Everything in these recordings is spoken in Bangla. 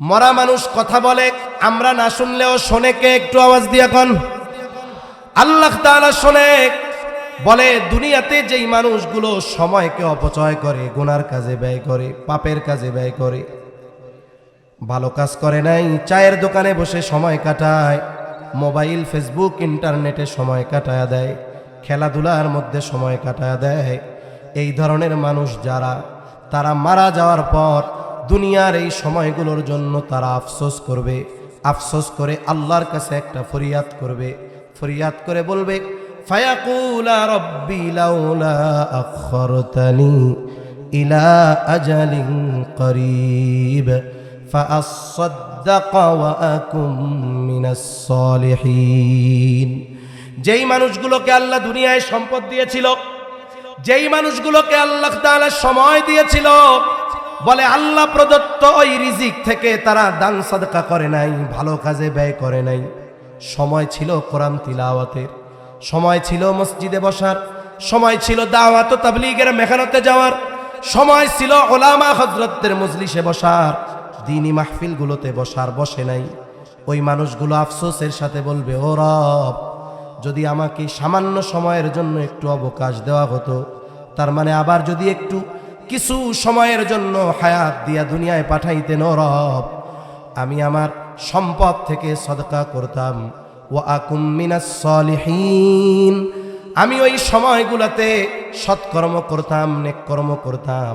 মরা মানুষ কথা বলে, আমরা না শুনলেও শোনে কে? একটু আওয়াজ দিয়ে এখন। আল্লাহ তাআলা শোনে। বলে দুনিয়াতে যেই মানুষগুলো সময়কে অপচয় করে, গুনার কাজে ব্যয় করে, পাপের কাজে ব্যয় করে, ভালো কাজ করে নাই, চায়ের দোকানে বসে সময় কাটায়, মোবাইল ফেসবুক ইন্টারনেটে সময় কাটায় দেয়, খেলাধুলার মধ্যে সময় কাটায় দেয়, এই ধরনের মানুষ যারা, তারা মারা যাওয়ার পর দুনিয়ার এই সময়গুলোর জন্য তারা আফসোস করবে। আফসোস করে আল্লাহর কাছে একটা ফরিয়াদ করবে। ফরিয়াদ করে বলবে, ফায়াকুলা রব্বি লাউলা আখরতানি ইলা আজালিন করিব ফাআসাদ্দাক ওয়া আকুম মিনাস সালিহিন। যেই মানুষগুলোকে আল্লাহ দুনিয়ায় সম্পদ দিয়েছিল, যেই মানুষগুলোকে আল্লাহ তাআলা সময় দিয়েছিল, বলে আল্লাহ প্রদত্ত ওই রিজিক থেকে তারা দান সাদকা করে নাই, ভালো কাজে ব্যয় করে নাই। সময় ছিল কোরআন তিলাওয়াতের, সময় ছিল মসজিদে বসার, সময় ছিল দাওয়াত ও তাবলীগের মেহনতে যাওয়ার, সময় ছিল উলামা হযরতদের মজলিসে বসার, দ্বীনি মাহফিলগুলোতে বসার, বসে নাই। ওই মানুষগুলো আফসোসের সাথে বলবে, ও রব, যদি আমাকে সামান্য সময়ের জন্য একটু অবকাশ দেওয়া হতো, তার মানে আবার যদি একটু কিছু সময়ের জন্য হায়াত দিয়া দুনিয়ায় পাঠাইতেন, ও রব, আমি আমার সম্পদ থেকে সদকা করতাম, ওয়া আকুম মিনাস সালিহিন, আমি ওই সময়গুলোতে সৎকর্ম করতাম, নেক কর্ম করতাম,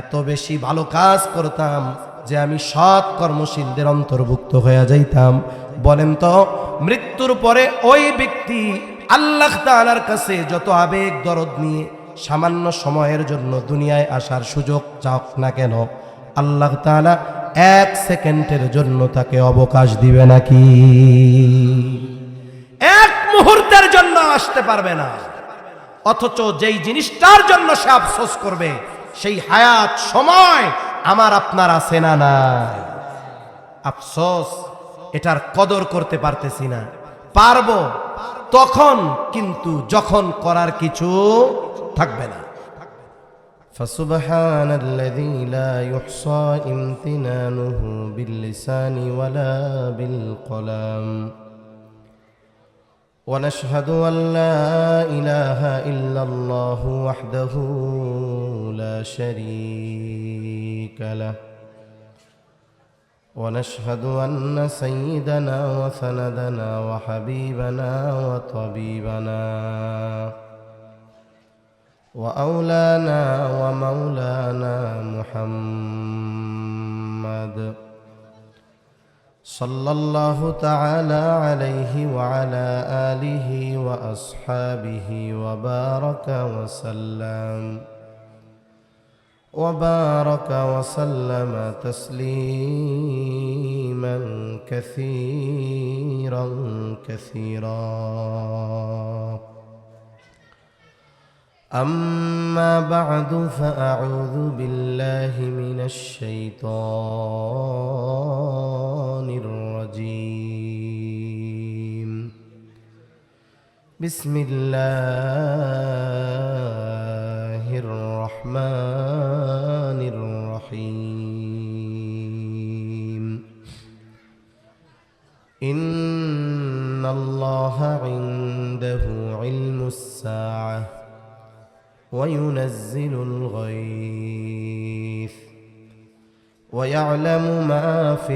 এত বেশি ভালো কাজ করতাম যে আমি সৎ কর্মশীলদের অন্তর্ভুক্ত হয়ে যাইতাম। বলেন তো, মৃত্যুর পরে ওই ব্যক্তি আল্লাহ তাআলার কাছে যত আবেগ দরদ নিয়ে সামান্য সময়ের জন্য দুনিয়ায় আসার সুযোগ চাওক না কেন, আল্লাহ তাআলা এক সেকেন্ডের জন্য তাকে অবকাশ দিবে নাকি? এক মুহূর্তের জন্য আসতে পারবে না। অথচ যেই জিনিসটার জন্য সে আফসোস করবে, সেই হায়াত সময় আমার আপনার আছে না নাই? আফসোস, এটার কদর করতে পারতেছি না। পারবো তখন, কিন্তু যখন করার কিছু থাকবে না। فسبحان الذي لا يحصى امتنانه باللسان ولا بالقلم ونشهد أن لا إله إلا الله وحده لا شريك له ونشهد أن سيدنا وسندنا وحبيبنا وطبيبنا وأولانا ومولانا محمد صلى الله تعالى عليه وعلى آله وأصحابه وبارك وسلم تسليما كثيرا كثيرا. أما بعد فأعوذ بالله من الشيطان الرجيم. بسم الله الرحمن الرحيم. إن الله عنده علم الساعة وينزل الغيث ويعلم ما في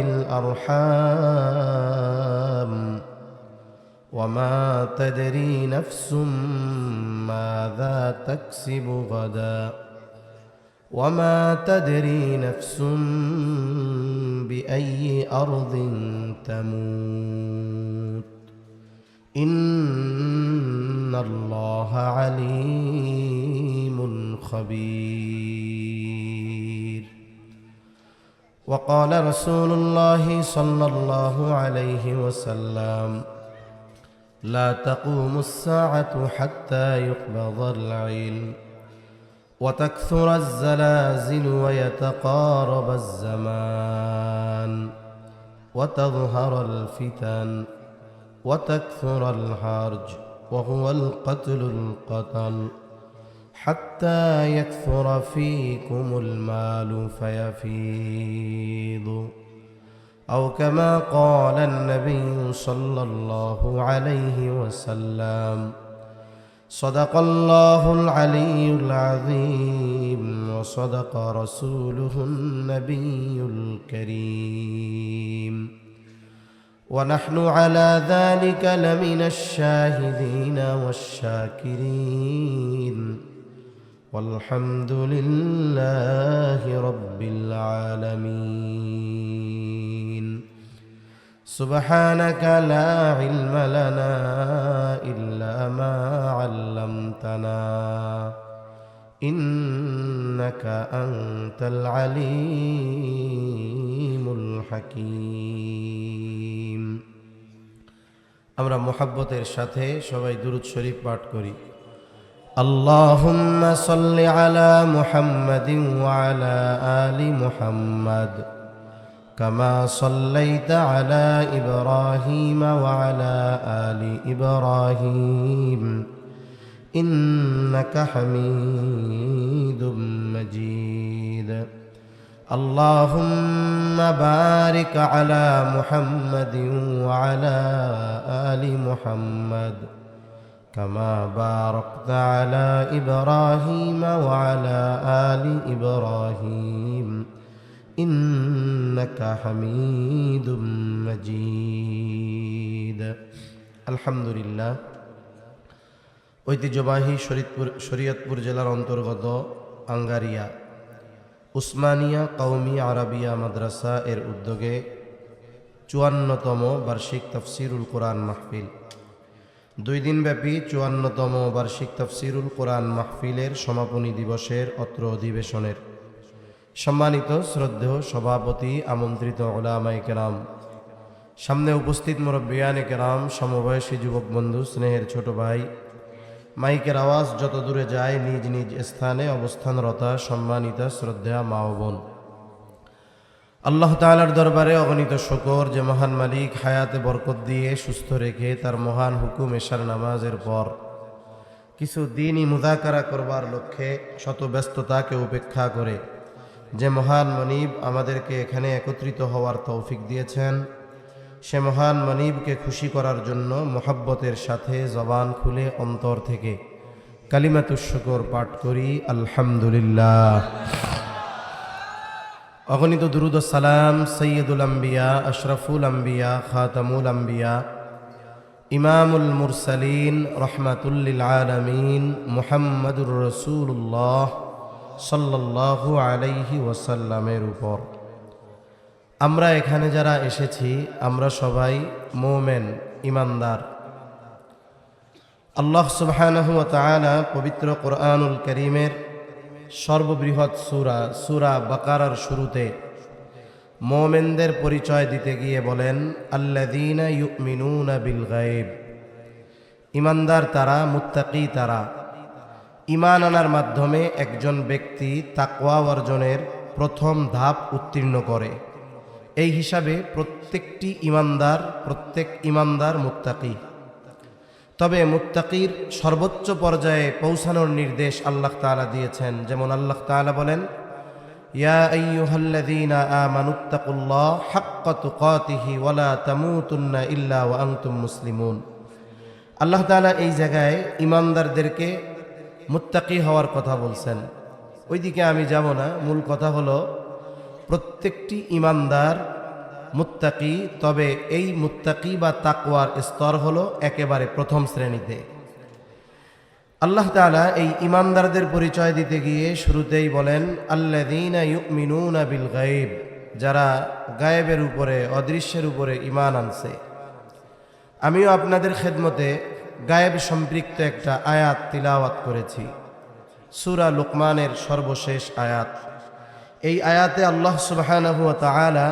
الأرحام وما تدري نفس ماذا تكسب غدا وما تدري نفس بأي أرض تموت إن الله عليم خبير. وقال رسول الله صلى الله عليه وسلم لا تقوم الساعة حتى يقبض العلم وتكثر الزلازل ويتقارب الزمان وتظهر الفتن وتكثر الحرج وهو القتل حتى يكثر فيكم المال فيفيض أو كما قال النبي صلى الله عليه وسلم صدق الله العلي العظيم وصدق رسوله النبي الكريم ونحن على ذلك لمن الشاهدين والشاكرين والحمد لله رب العالمين سبحانك لا علم لنا إلا ما علمتنا إنك أنت العليم الحكيم আমরা মুহাব্বতের সাথে সবাই দুরূদ শরীফ পাঠ করি اللهم صل على محمد وعلى آل محمد كما صليت على إبراهيم وعلى آل إبراهيم إنك حميد مجيد اللهم بارك على محمد وعلى آل محمد كما باركت على إبراهيم وعلى آل إبراهيم إنك حميد مجيد الحمد لله ঐতিহ্যবাহী শরীয়তপুর জেলার অন্তর্গত আঙ্গারিয়া উসমানিয়া কওমি আরাবিয়া মাদ্রাসা এর উদ্যোগে ৫৪তম বার্ষিক তাফসিরুল কোরআন মাহফিল ২ দিনব্যাপী ৫৪তম বার্ষিক তাফসিরুল কোরআন মাহফিলের সমাপনী দিবসের অত্র অধিবেশনের সম্মানিত শ্রদ্ধেয় সভাপতি, আমন্ত্রিত উলামায়ে কেরাম, সামনে উপস্থিত মুরব্বিয়ানে কেরাম, সমবয়সী যুবক বন্ধু, স্নেহের ছোট ভাই, মাইকের আওয়াজ যত দূরে যায় নিজ নিজ স্থানে অবস্থানরতা সম্মানিতা শ্রদ্ধেয়া মা ও বোন, আল্লাহ তাআলার দরবারে অগণিত শুকর যে মহান মালিক হায়াতে বরকত দিয়ে সুস্থ রেখে তার মহান হুকুম এশার নামাজের পর কিছু দিনই মুযাকারা করবার লক্ষ্যে শত ব্যস্ততাকে উপেক্ষা করে যে মহান মনিব আমাদেরকে এখানে একত্রিত হওয়ার তৌফিক দিয়েছেন, সে মহান মনিবকে খুশি করার জন্য মোহাব্বতের সাথে জবান খুলে অন্তর থেকে কালিমাতুশ শুকর পাঠ করি আলহামদুলিল্লাহ। অগণিত দুরুদ ও সালাম সৈয়দুল আম্বিয়া, আশরাফুল আম্বিয়া, খাতামুল আম্বিয়া, ইমামুল মুরসালিন, রহমাতুল লিল আলামিন, মুহাম্মাদুর রাসূলুল্লাহ সাল্লাল্লাহু আলাইহি ওয়াসাল্লামের উপর। আমরা এখানে যারা এসেছি আমরা সবাই মুমিন, ইমানদার। আল্লাহ সুবহানাহু ওয়া তাআলা পবিত্র কোরআনুল কারীমের সর্ববৃহৎ সূরা বাকারার শুরুতে মুমিনদের পরিচয় দিতে গিয়ে বলেন, আল্লাযীনা ইউমিনুনা বিল গায়ব, ইমানদার তারা, মুত্তাকি তারা। ঈমান আনার মাধ্যমে একজন ব্যক্তি তাকওয়া অর্জনের প্রথম ধাপ উত্তীর্ণ করে। এই হিসাবে প্রত্যেক ইমানদার মুত্তাকি। তবে মুত্তাকির সর্বোচ্চ পর্যায়ে পৌঁছানোর নির্দেশ আল্লাহ তাআলা দিয়েছেন। যেমন আল্লাহ তাআলা বলেন, ইয়া আইয়ুহাল্লাযীনা আমানুত্তাকুল্লাহ হাক্কা তুকাতিহি ওয়া লা তামুতুন্না ইল্লা ওয়া আনতুম মুসলিমুন। আল্লাহ তাআলা এই জায়গায় ইমানদারদেরকে মুত্তাকি হওয়ার কথা বলছেন। ওইদিকে আমি যাব না, মূল কথা হলো প্রত্যেকটি ইমানদার মুত্তাকি। তবে এই মুত্তাকি বা তাকওয়ার স্তর হলো একেবারে প্রথম শ্রেণীতে। আল্লাহ তাআলা এই ইমানদারদের পরিচয় দিতে গিয়ে শুরুতেই বলেন, আল্লাযীনা ইউমিনুনা বিল গায়ব, যারা গায়েবের উপরে, অদৃশ্যের উপরে ঈমান আনছে। আমিও আপনাদের খেদমতে গায়েব সম্পৃক্ত একটা আয়াত তিলাওয়াত করেছি, সূরা লুকমানের সর্বশেষ আয়াত। এই আয়াতে আল্লাহ সুবহানাহু ওয়া তাআলা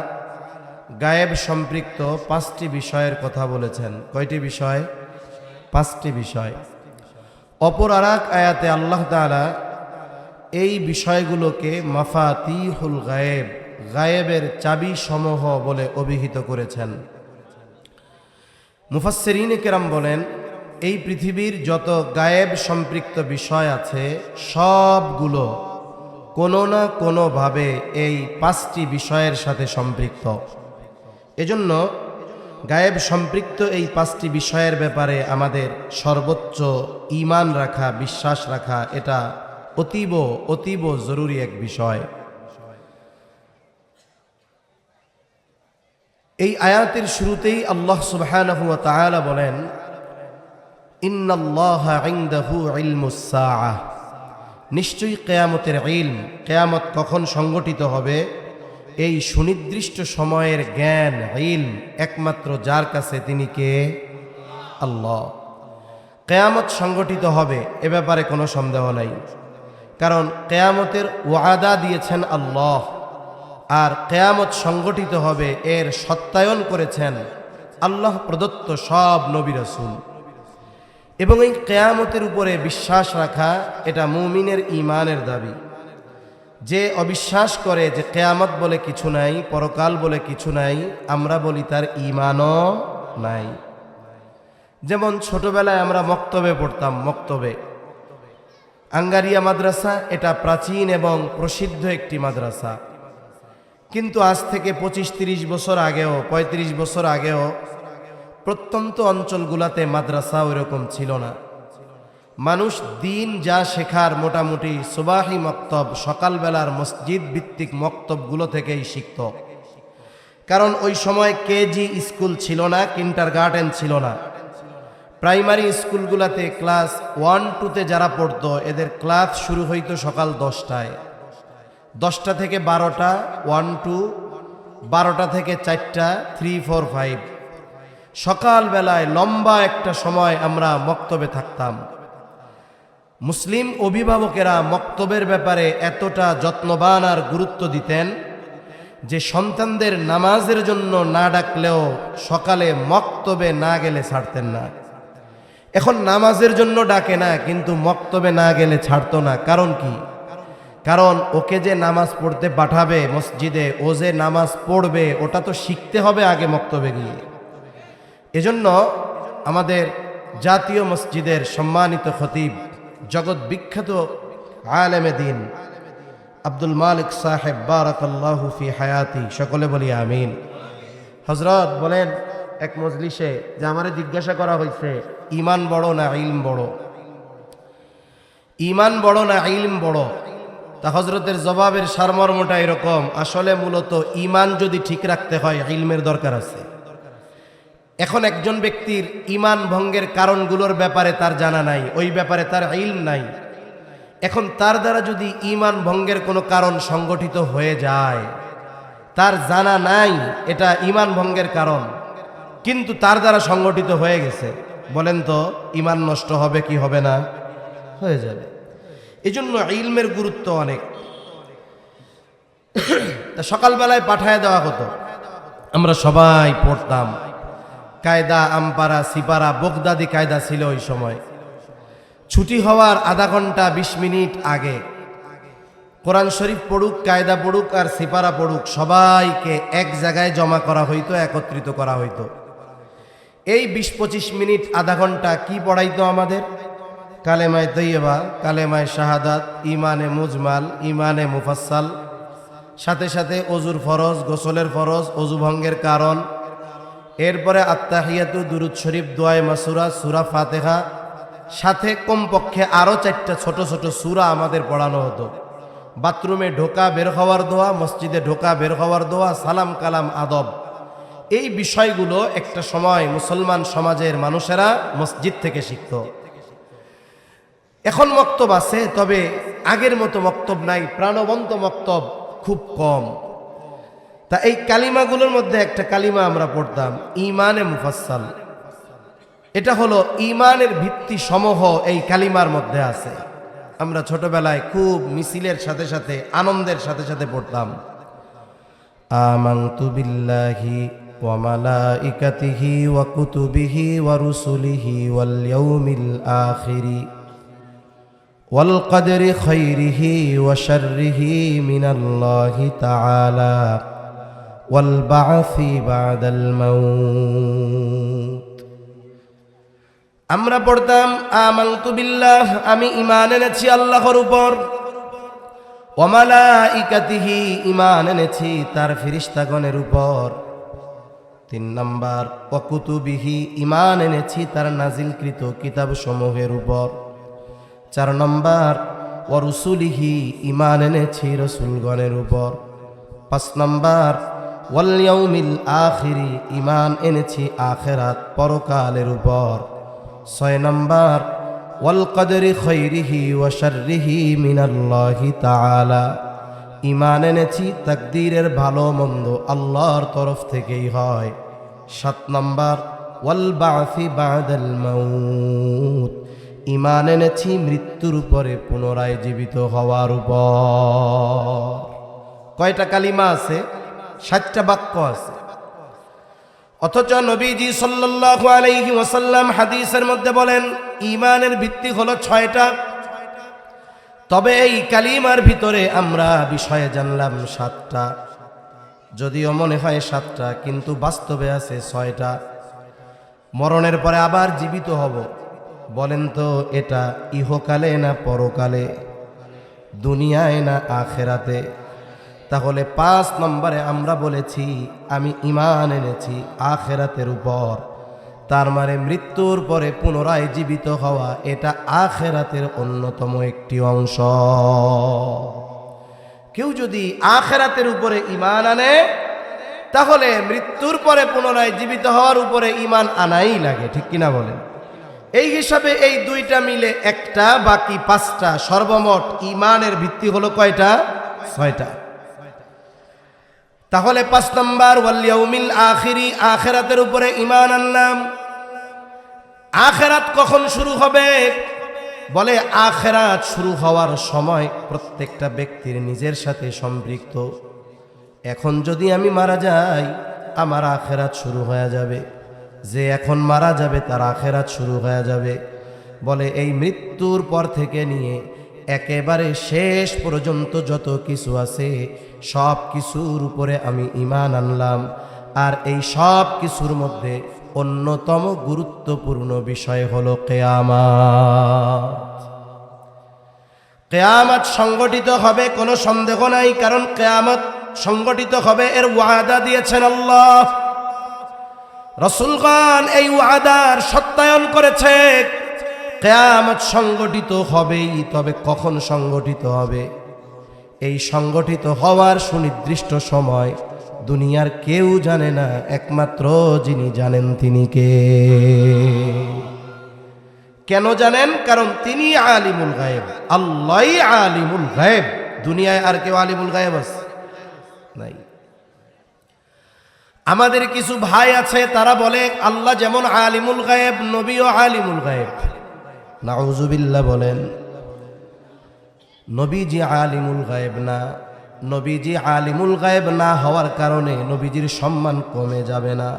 গায়েব সম্পৃক্ত 5টি বিষয়ের কথা বলেছেন। কয়টি বিষয়? 5টি বিষয়। অপর আরেক আয়াতে আল্লাহ তাআলা এই বিষয়গুলোকে মাফাতিহুল গায়েব, গায়েবের চাবি সমূহ বলে অভিহিত করেছেন। মুফাসসিরিনে কেরাম বলেন, এই পৃথিবীর যত গায়েব সম্পৃক্ত বিষয় আছে সবগুলো কোনো না কোনোভাবে এই 5টি বিষয়ের সাথে সম্পৃক্ত। এজন্য গায়েব সম্পৃক্ত এই 5টি বিষয়ের ব্যাপারে আমাদের সর্বোচ্চ ঈমান রাখা, বিশ্বাস রাখা, এটা অতীব অতীব জরুরি এক বিষয়। এই আয়াতের শুরুতেই আল্লাহ সুবহানাহু ওয়া তাআলা বলেন, ইন্নাল্লাহা ইনদাহু ইলমুস সাআহ, নিশ্চয়ই কিয়ামতের ইলম, কিয়ামত কখন সংগঠিত হবে এই সুনির্দিষ্ট সময়ের জ্ঞান, ইলম একমাত্র যার কাছে, তিনি কে? আল্লাহ। কিয়ামত সংগঠিত হবে এ ব্যাপারে কোনো সন্দেহ নাই, কারণ কিয়ামতের ওয়াদা দিয়েছেন আল্লাহ, আর কিয়ামত সংগঠিত হবে এর সত্যায়ন করেছেন আল্লাহ প্রদত্ত সব নবী রাসূল। এবং এই কিয়ামতের উপরে বিশ্বাস রাখা এটা মুমিনের ঈমানের দাবি। যে অবিশ্বাস করে যে কিয়ামত বলে কিছু নাই, পরকাল বলে কিছু নাই, আমরা বলি তার ঈমানও নাই। যেমন ছোটবেলায় আমরা মক্তবে পড়তাম, মক্তবে আঙ্গারিয়া মাদ্রাসা, এটা প্রাচীন এবং প্রসিদ্ধ একটি মাদ্রাসা। কিন্তু আজ থেকে 25-30 বছর আগেও, 35 বছর আগেও প্রত্যন্ত অঞ্চলগুলোতে মাদ্রাসা ওইরকম ছিল না। মানুষ দিন যা শেখার মোটামুটি সুবাহি মক্তব, সকালবেলার মসজিদ ভিত্তিক মক্তবগুলো থেকেই শিখত। কারণ ওই সময় কেজি স্কুল ছিল না, কিন্ডারগার্টেন ছিল না। প্রাইমারি স্কুলগুলোতে ক্লাস 1-2তে যারা পড়তো এদের ক্লাস শুরু হইতো সকাল 10টায়, 10টা থেকে 12টা 1-2, 12টা থেকে 4টা 3-4-5। সকালবেলায় লম্বা একটা সময় আমরা মক্তবে থাকতাম। মুসলিম অভিভাবকেরা মক্তবের ব্যাপারে এতটা যত্নবান আর গুরুত্ব দিতেন যে সন্তানদের নামাজের জন্য না ডাকলেও সকালে মক্তবে না গেলে ছাড়তেন না। এখন নামাজের জন্য ডাকে না, কিন্তু মক্তবে না গেলে ছাড়তো না। কারণ কি? কারণ ওকে যে নামাজ পড়তে পাঠাবে মসজিদে, ও যে নামাজ পড়বে ওটা তো শিখতে হবে আগে মক্তবে গিয়ে। এজন্য আমাদের জাতীয় মসজিদের সম্মানিত খতিব, জগৎ বিখ্যাত আলেমে দিন আব্দুল মালিক সাহেব বারাকাল্লাহু ফি হায়াতি, সকলে বলি আমিন। হযরত বলেন এক মজলিসে যে আমারে জিজ্ঞাসা করা হয়েছে, ঈমান বড় না ইলম বড়? ঈমান বড় না ইলম বড়? তা হযরতের জবাবের সারমর্মটা এরকম, আসলে মূলত ঈমান যদি ঠিক রাখতে হয় ইলমের দরকার আছে। এখন একজন ব্যক্তির ঈমান ভঙ্গের কারণগুলোর ব্যাপারে তার জানা নাই, ওই ব্যাপারে তার ইলম নাই। এখন তার দ্বারা যদি ঈমান ভঙ্গের কোনো কারণ সংগঠিত হয়ে যায়, তার জানা নাই এটা ঈমান ভঙ্গের কারণ, কিন্তু তার দ্বারা সংগঠিত হয়ে গেছে, বলেন তো ঈমান নষ্ট হবে কি হবে না? হয়ে যাবে। এজন্য ইলমের গুরুত্ব অনেক। তা সকালবেলায় পাঠায় দেওয়া হতো, আমরা সবাই পড়তাম। কায়দা, আমপারা, সিপারা, বগদাদি কায়দা ছিল ওই সময়। ছুটি হওয়ার আধা ঘন্টা 20 মিনিট আগে কোরআন শরীফ পড়ুক, কায়দা পড়ুক আর সিপারা পড়ুক, সবাইকে এক জায়গায় জমা করা হইতো, একত্রিত করা হইতো। এই 20-25 মিনিট আধা ঘন্টা কি পড়াইতো আমাদের? কালেমায়ে তৈয়বা, কালেমায়ে শাহাদাত, ইমানে মুজমাল, ইমানে মুফাসসাল, সাথে সাথে অজুর ফরজ, গোসলের ফরজ, অজু ভঙ্গের কারণ, এরপরে আত্তাহিয়াতু, দুরুদ শরীফ, দোয়ায়ে মাসুরা, সূরা ফাতিহা, সাথে কমপক্ষে আরও 4টা ছোট ছোট সূরা আমাদের পড়ানো হতো। বাথরুমে ঢোকা বের হওয়ার দোয়া, মসজিদে ঢোকা বের হওয়ার দোয়া, সালাম কালাম আদব, এই বিষয়গুলো একটা সময় মুসলমান সমাজের মানুষেরা মসজিদ থেকে শিখত। এখন মক্তব আছে, তবে আগের মতো মক্তব নাই, প্রাণবন্ত মক্তব খুব কম। তা এই কালিমাগুলোর মধ্যে একটা কালিমা আমরা পড়তাম, ইমানে মুফাসসাল। এটা হলো ইমানের ভিত্তি সমূহ এই কালিমার মধ্যে আছে। আমরা ছোটবেলায় খুব মিছিলের সাথে সাথে, আনন্দের সাথে সাথে পড়তাম, আমানতু বিল্লাহি ওয়া মালাইকাতিহি ওয়া কুতুবিহি ওয়া রুসুলিহি ওয়াল ইয়াউমিল আখিরি ওয়াল কদরি খাইরিহি ওয়া শাররিহি মিনাল্লাহি তাআলা ওয়াল বা'সি বা'দাল মাউত। আমরা পড়তাম আমানতু বিল্লাহ, আমি ঈমান এনেছি আল্লাহর উপর, ওয়া মালাইকাতিহি, ঈমান এনেছি তার ফেরেশতাগণের উপর, তিন নাম্বার ওয়াকুতুবিহি, ঈমান এনেছি তার নাজিলকৃত কিতাব সমূহের উপর। চার নাম্বার ওয়ারুসুলিহি, ঈমান এনেছি রাসূলগণের উপর। পাঁচ নাম্বার ওয়াল ইয়াউমিল আখিরি, ঈমান এনেছি আখিরাত পরকালের উপর। ছয় নাম্বার ওয়াল কদরি খাইরিহি ওয়া শাররিহি মিনাল্লাহি তাআলা, ঈমান এনেছি তাকদীরের ভালো মন্দ আল্লাহর তরফ থেকেই হয়। সাত নাম্বার ওয়াল বা'সি বা'দাল মাউত, ঈমান এনেছি মৃত্যুর উপরে পুনরায় জীবিত হওয়ার উপর। কয়টা কালিমা আছে? 7টা বাক্য আছে। অথচ নবীজি সাল্লাল্লাহু আলাইহি ওয়াসাল্লাম হাদিসের মধ্যে বলেন ঈমানের ভিত্তি হলো 6টা। তবে এই কালিমার ভিতরে আমরা বিষয়ে জানলাম 7টা। যদিও মনে হয় 7টা, কিন্তু বাস্তবে আছে 6টা। মরণের পরে আবার জীবিত হব, বলেন তো এটা ইহকালে না পরকালে, দুনিয়ায় না আখেরাতে? তাহলে 5 নম্বরে আমরা বলেছি আমি ঈমান এনেছি আখেরাতের উপর। তার মানে মৃত্যুর পরে পুনরায় জীবিত হওয়া এটা আখেরাতের অন্যতম একটি অংশ। কেউ যদি আখেরাতের উপরে ঈমান আনে তাহলে মৃত্যুর পরে পুনরায় জীবিত হওয়ার উপরে ঈমান আনাই লাগে, ঠিক কিনা বলেন? এই হিসাবে এই 2টা মিলে 1টা, বাকি 5টা, সর্বমোট ঈমানের ভিত্তি হলো কয়টা? 6টা। তাহলে 5 নাম্বার ওয়াল ইয়াউমিল আখিরি, আখিরাতের উপরে ঈমান আনলাম। আখিরাত কখন শুরু হবে? বলে আখিরাত শুরু হওয়ার সময় প্রত্যেকটা ব্যক্তির নিজের সাথে সম্পৃক্ত। এখন যদি আমি মারা যাই আমার আখিরাত শুরু হয়ে যাবে, যে এখন মারা যাবে তার আখিরাত শুরু হয়ে যাবে। বলে এই মৃত্যুর পর থেকে নিয়ে একেবারে শেষ পর্যন্ত যত কিছু আছে সব কিছুর উপরে আমি ঈমান আনলাম। আর এই সব কিছুর মধ্যে অন্যতম গুরুত্বপূর্ণ বিষয় হলো কিয়ামত। কিয়ামত সংগঠিত হবে, কোনো সন্দেহ নাই, কারণ কিয়ামত সংগঠিত হবে এর ওয়াদা দিয়েছেন আল্লাহ। রাসূলগণ এই ওয়াদার সত্যায়ন করেছে। কিয়ামত সংগঠিত হবেই, তবে কখন সংগঠিত হবে? এই সংগঠিত হওয়ার সুনির্দিষ্ট সময় দুনিয়ার কেউ জানে না, একমাত্র যিনি জানেন তিনি কে? কেন জানেন? কারণ তিনি আলিমুল গায়েব, আল্লাহই আলিমুল গায়েব। দুনিয়ায় আর কেউ আলিমুল গায়েব আছে? নাই। আমাদের কিছু ভাই আছে তারা বলে আল্লাহ যেমন আলিমুল গায়েব নবীও আলিমুল গায়েব। নাউজুবিল্লাহ বলেন। নবীজি আলিমুল গায়েব না। নবীজি আলিমুল গায়েব না হওয়ার কারণে নবীজির সম্মান কমে যাবে না।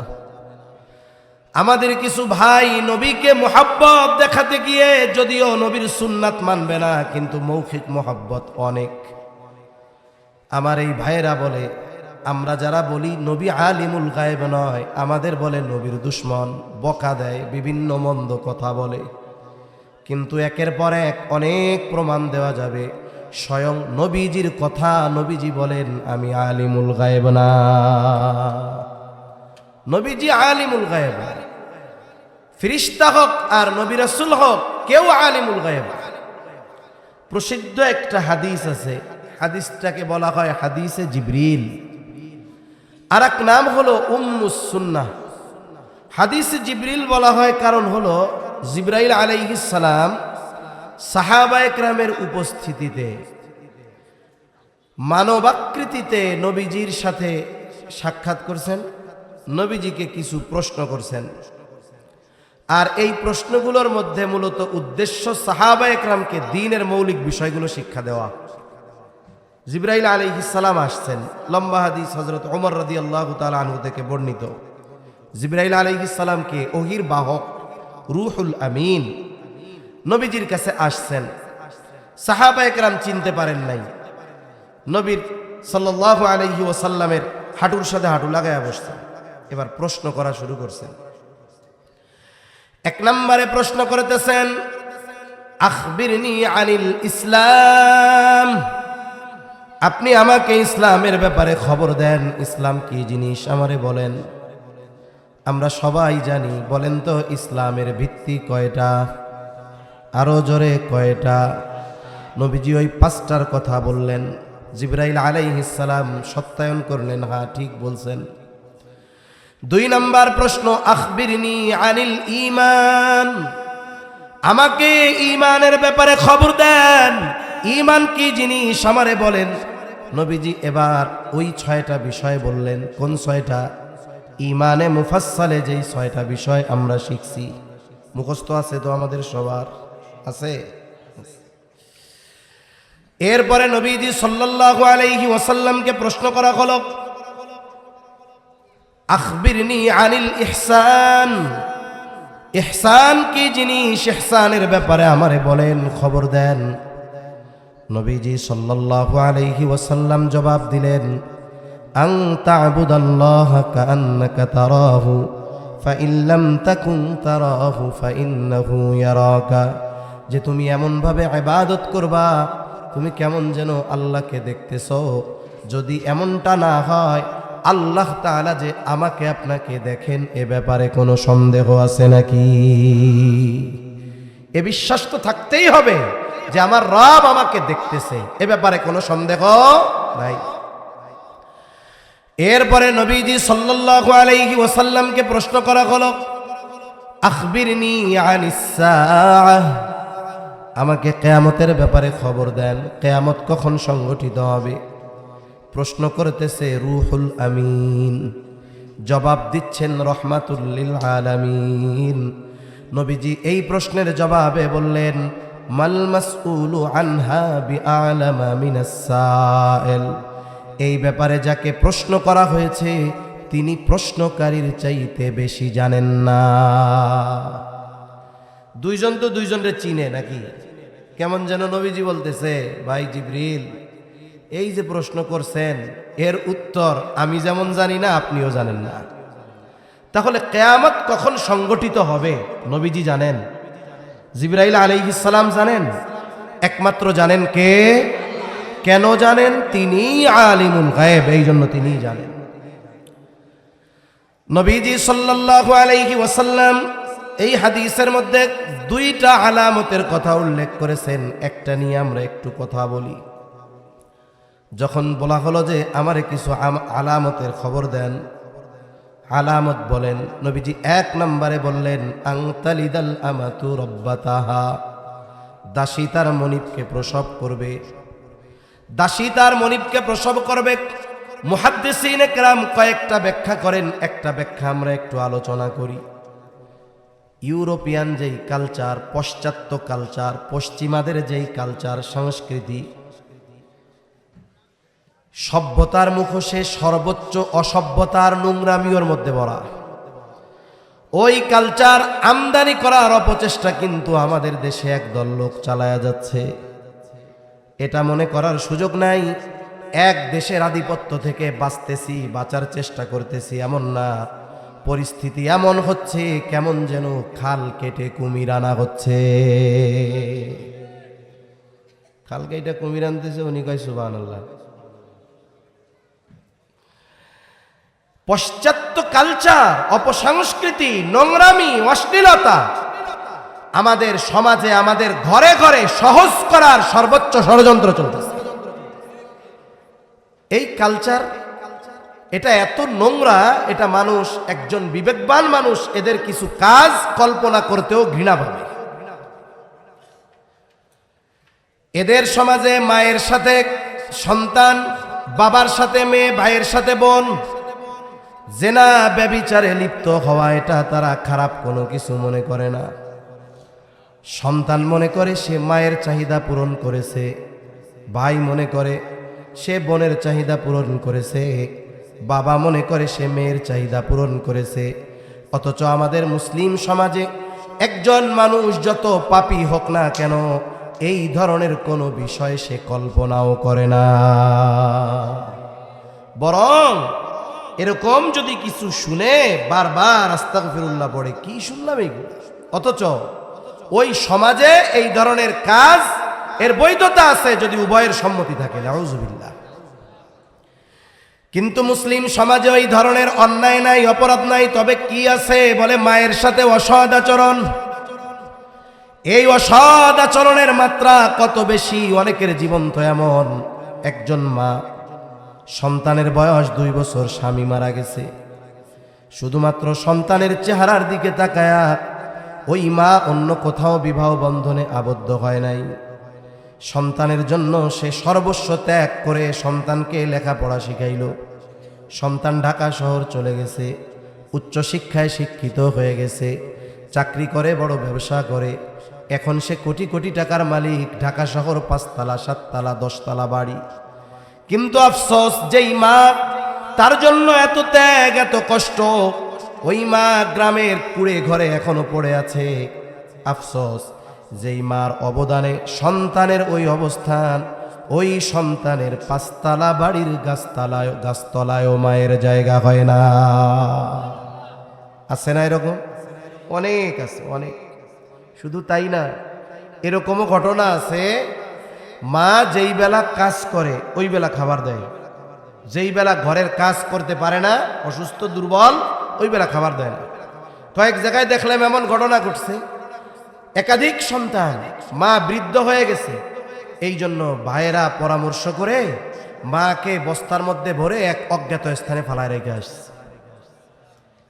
আমাদের কিছু ভাই নবীকে মোহাব্বত দেখাতে গিয়ে যদিও নবীর সুন্নাত মানবে না, কিন্তু মৌখিক মোহাব্বত অনেক। আমার এই ভাইরা বলে, আমরা যারা বলি নবী আলিমুল গায়েব নয়, আমাদের বলে নবীর দুশ্মন, বকা দেয়, বিভিন্ন মন্দ কথা বলে। কিন্তু একের পর এক অনেক প্রমাণ দেওয়া যাবে। স্বয়ং নবীজির কথা নবীজি বলেন আমি আলিমুল গায়েব না। নবীজি আলিমুল গায়েব। ফেরেশতা হোক আর নবী রাসূল হোক, কেউ আলিমুল গায়েব। প্রসিদ্ধ একটা হাদিস আছে, হাদিসটাকে বলা হয় হাদিসে জিবরিল। আর এক নাম হলো উম্মুস সুন্নাহ। হাদিসে জিবরিল বলা হয় কারণ হলো জিবরাইল আলাইহিস সালাম সাহাবায়ে কেরামের উপস্থিতিতে মানবাকৃতিতে নবীজির সাথে সাক্ষাৎ করছেন, নবীজিকে কিছু প্রশ্ন করছেন। আর এই প্রশ্নগুলোর মধ্যে মূলত উদ্দেশ্য সাহাবায়ে কেরামকে দ্বীনের মৌলিক বিষয়গুলো শিক্ষা দেওয়া। জিবরাইল আলাইহিস সালাম আসছেন, লম্বা হাদিস হযরত ওমর রাদিয়াল্লাহু তাআলা আনহু থেকে বর্ণিত। জিবরাইল আলাইহিস সালামকে ওহীর বাহক রূহুল আমিন নবীজির কাছে আসছেন। সাহাবায়ে কেরাম চিনতে পারেন নাই। নবীর সাল্লাল্লাহু আলাইহি ওয়াসাল্লামের হাঁটুর সাথে হাঁটু লাগায়া বসছেন। এবার প্রশ্ন করা শুরু করছেন। 1 নম্বরে প্রশ্ন করতেছেন, আখবিরনি আনিল ইসলাম, আপনি আমাকে ইসলামের ব্যাপারে খবর দেন, ইসলাম কি জিনিস আমারে বলেন। আমরা সবাই জানি, বলেন তো ইসলামের ভিত্তি কয়টা? আরো জোরে কয়টা? নবীজি ওই 5টার কথা বললেন। জিবরাইল আলাইহিস সালাম সত্যায়ন করলেন, হ্যাঁ ঠিক বলছেন। 2 নাম্বার প্রশ্ন, আখবিরনি আনিল ঈমান, আমাকে ঈমানের ব্যাপারে খবর দেন। ঈমান কি জিনিস আমারে বলেন। নবীজি এবার ওই 6টা বিষয় বললেন। কোন 6টা? ঈমানে মুফাসসালে যেই 6টা বিষয় আমরা শিখছি, মুখস্থ আছে তো আমাদের সবার? আছে। এরপরে নবীজি সাল্লাল্লাহু আলাইহি ওয়াসাল্লামকে প্রশ্ন করা হলো, আখবিরনি আনিল ইহসান, ইহসান কি জিনিস, ইহসানের ব্যাপারে আমারে বলেন, খবর দেন। নবীজি সাল্লাল্লাহু আলাইহি ওয়াসাল্লাম জবাব দিলেন, আন তা'বুদাল্লাহা কাআন্নাকা তারাহু ফাইন লাম তাকুন তারাহু ফাইন্নাহু ইয়ারাকা, যে তুমি এমন ভাবে ইবাদত করবা তুমি কেমন যেন আল্লাহকে দেখতেছো। যদি এমনটা না হয়, আল্লাহ তাআলা যে আমাকে আপনাকে দেখেন, এ ব্যাপারে কোনো সন্দেহ আছে নাকি? এ বিশ্বাস তো থাকতেই হবে যে আমার রব আমাকে দেখতেছে, এ ব্যাপারে কোনো সন্দেহ নাই। এরপরে নবীজি সাল্লাল্লাহু আলাইহি ওয়াসাল্লামকে প্রশ্ন করা হলো, আখবিরনি আনিস সাআহ, আমাকে কিয়ামতের ব্যাপারে খবর দেন, কিয়ামত কখন সংঘটিত হবে। প্রশ্ন করতেছে রূহুল আমিন, জবাব দিচ্ছেন রহমাতুল লিল আলামিন। নবীজি এই প্রশ্নের জবাবে বললেন, মাল মাসউলু আনহা বিআলামা মিনাস সাইল, এই ব্যাপারে যাকে প্রশ্ন করা হয়েছে তিনি প্রশ্নকারীর চাইতে বেশি জানেন না। দুইজন তো দুইজনের চিনে নাকি? কেমন যেন নবীজি বলতেছে, ভাই জিবরিল, এই যে প্রশ্ন করছেন এর উত্তর আমি যেমন জানি না আপনিও জানেন না। তাহলে কিয়ামত কখন সংগঠিত হবে নবীজি জানেন, জিবরাইল আলাইহিস সালাম জানেন, একমাত্র জানেন কে? কেন জানেন? তিনি আলিমুল গায়ব, এই জন্য তিনি জানেন। নবীজি সাল্লাল্লাহু আলাইহি ওয়াসাল্লাম এই হাদিসের মধ্যে 2টা আলামতের কথা উল্লেখ করেছেন। একটা নিয়ে আমরা একটু কথা বলি। যখন বলা হলো যে আমারে কিছু আলামতের খবর দেন, আলামত বলেন, নবীজি 1 নম্বরে বললেন, আংতালিদাল আমাতু রব্বাতাহা, দাসী তার মনিবকে প্রসব করবে। দাসী তার মনিবকে প্রসব করবে। মুহাদ্দিসিনে কেরাম কয়েকটা ব্যাখ্যা করেন, একটা ব্যাখ্যা আমরা একটু আলোচনা করি। ইউরোপিয়ান যেই কালচার, পাশ্চাত্য কালচার, পশ্চিমাদের যেই কালচার সংস্কৃতি, সভ্যতার মুখোশে সর্বোচ্চ অসভ্যতার নোংরামির মধ্যে ভরা, ওই কালচার আমদানি করার অপচেষ্টা কিন্তু আমাদের দেশে একদল লোক চালায়া যাচ্ছে। এটা মনে করার সুযোগ নাই এক দেশের আধিপত্য থেকে বাঁচতেছি, বাঁচার চেষ্টা করতেছি, এমন না। পরিস্থিতি এমন হচ্ছে কেমন যেন খাল কেটে কুমির আনা হচ্ছে। খাল কেটে কুমির আনতেছে, উনি কয় সুবহানাল্লাহ। পাশ্চাত্য কালচার, অপসংস্কৃতি, নোংরামি, অশ্লীলতা আমাদের সমাজে, আমাদের ঘরে ঘরে সহজ করার সর্বোচ্চ ষড়যন্ত্র চলতেছে। এই কালচার, এটা এত নোংরা, এটা মানুষ, একজন বিবেকবান মানুষ এদের কিছু কাজ কল্পনা করতেও ঘৃণা পাবে। এদের সমাজে মায়ের সাথে সন্তান, বাবার সাথে মেয়ে, ভাইয়ের সাথে বোন, জেনা ব্যভিচারে লিপ্ত হওয়া, এটা তারা খারাপ কোনো কিছু মনে করে না। সন্তান মনে করে সে মায়ের চাহিদা পূরণ করেছে, ভাই মনে করে সে বোনের চাহিদা পূরণ করেছে, বাবা মনে করে সে মেয়ের চাহিদা পূরণ করেছে। অথচ আমাদের মুসলিম সমাজে একজন মানুষ যত পাপী হোক না কেন, এই ধরনের কোনো বিষয় সে কল্পনাও করে না। বরং এরকম যদি কিছু শুনে বারবার আস্তাগফিরুল্লাহ পড়ে, কি শুনলাম এইগুলো। অথচ ওই সমাজে এই ধরনের কাজ এর বৈধতা আছে যদি উভয়ের সম্মতি থাকে। নাউজুবিল্লাহ। কিন্তু মুসলিম সমাজে ওই ধরনের অন্যায় নাই, অপরাধ নাই। তবে কি আছে? বলে মায়ের সাথে অসৎ আচরণ। এই অসৎ আচরণের মাত্রা কত বেশি! অনেকের জীবন তো এমন, একজন মা সন্তানের বয়স 2 বছর, স্বামী মারা গেছে, শুধুমাত্র সন্তানের চেহারার দিকে তাকায়া ওই মা অন্য কোথাও বিবাহ বন্ধনে আবদ্ধ হয় নাই। সন্তানের জন্য সে সর্বস্ব ত্যাগ করে সন্তানকে লেখাপড়া শিখাইল। সন্তান ঢাকা শহর চলে গেছে, উচ্চশিক্ষায় শিক্ষিত হয়ে গেছে, চাকরি করে, বড় ব্যবসা করে। এখন সে কোটি কোটি টাকার মালিক, ঢাকা শহর 5 তলা 7 তলা 10 তলা বাড়ি। কিন্তু আফসোস, যেই মা তার জন্য এত ত্যাগ, এত কষ্ট, ওই মা গ্রামের কুড়ে ঘরে এখনো পড়ে আছে। আফসোস, যেই মার অবদানে সন্তানের ওই অবস্থান, ওই সন্তানের 5 তলা বাড়ির গাছতলায়ও মায়ের জায়গা হয় না। আছে না এরকম? অনেক আছে, অনেক। শুধু তাই না, এরকমও ঘটনা আছে, মা যেই বেলা কাজ করে ওই বেলা খাবার দেয়, যেই বেলা ঘরের কাজ করতে পারে না, অসুস্থ দুর্বল, ওই বেলা খাবার দেয় না। কয়েক জায়গায় দেখলাম এমন ঘটনা ঘটছে, একাধিক সন্তান, মা বৃদ্ধ হয়ে গেছে, এই জন্য ভাইয়েরা পরামর্শ করে মাকে বস্তার মধ্যে ভরে এক অজ্ঞাত স্থানে ফালায় রেখে আসছে।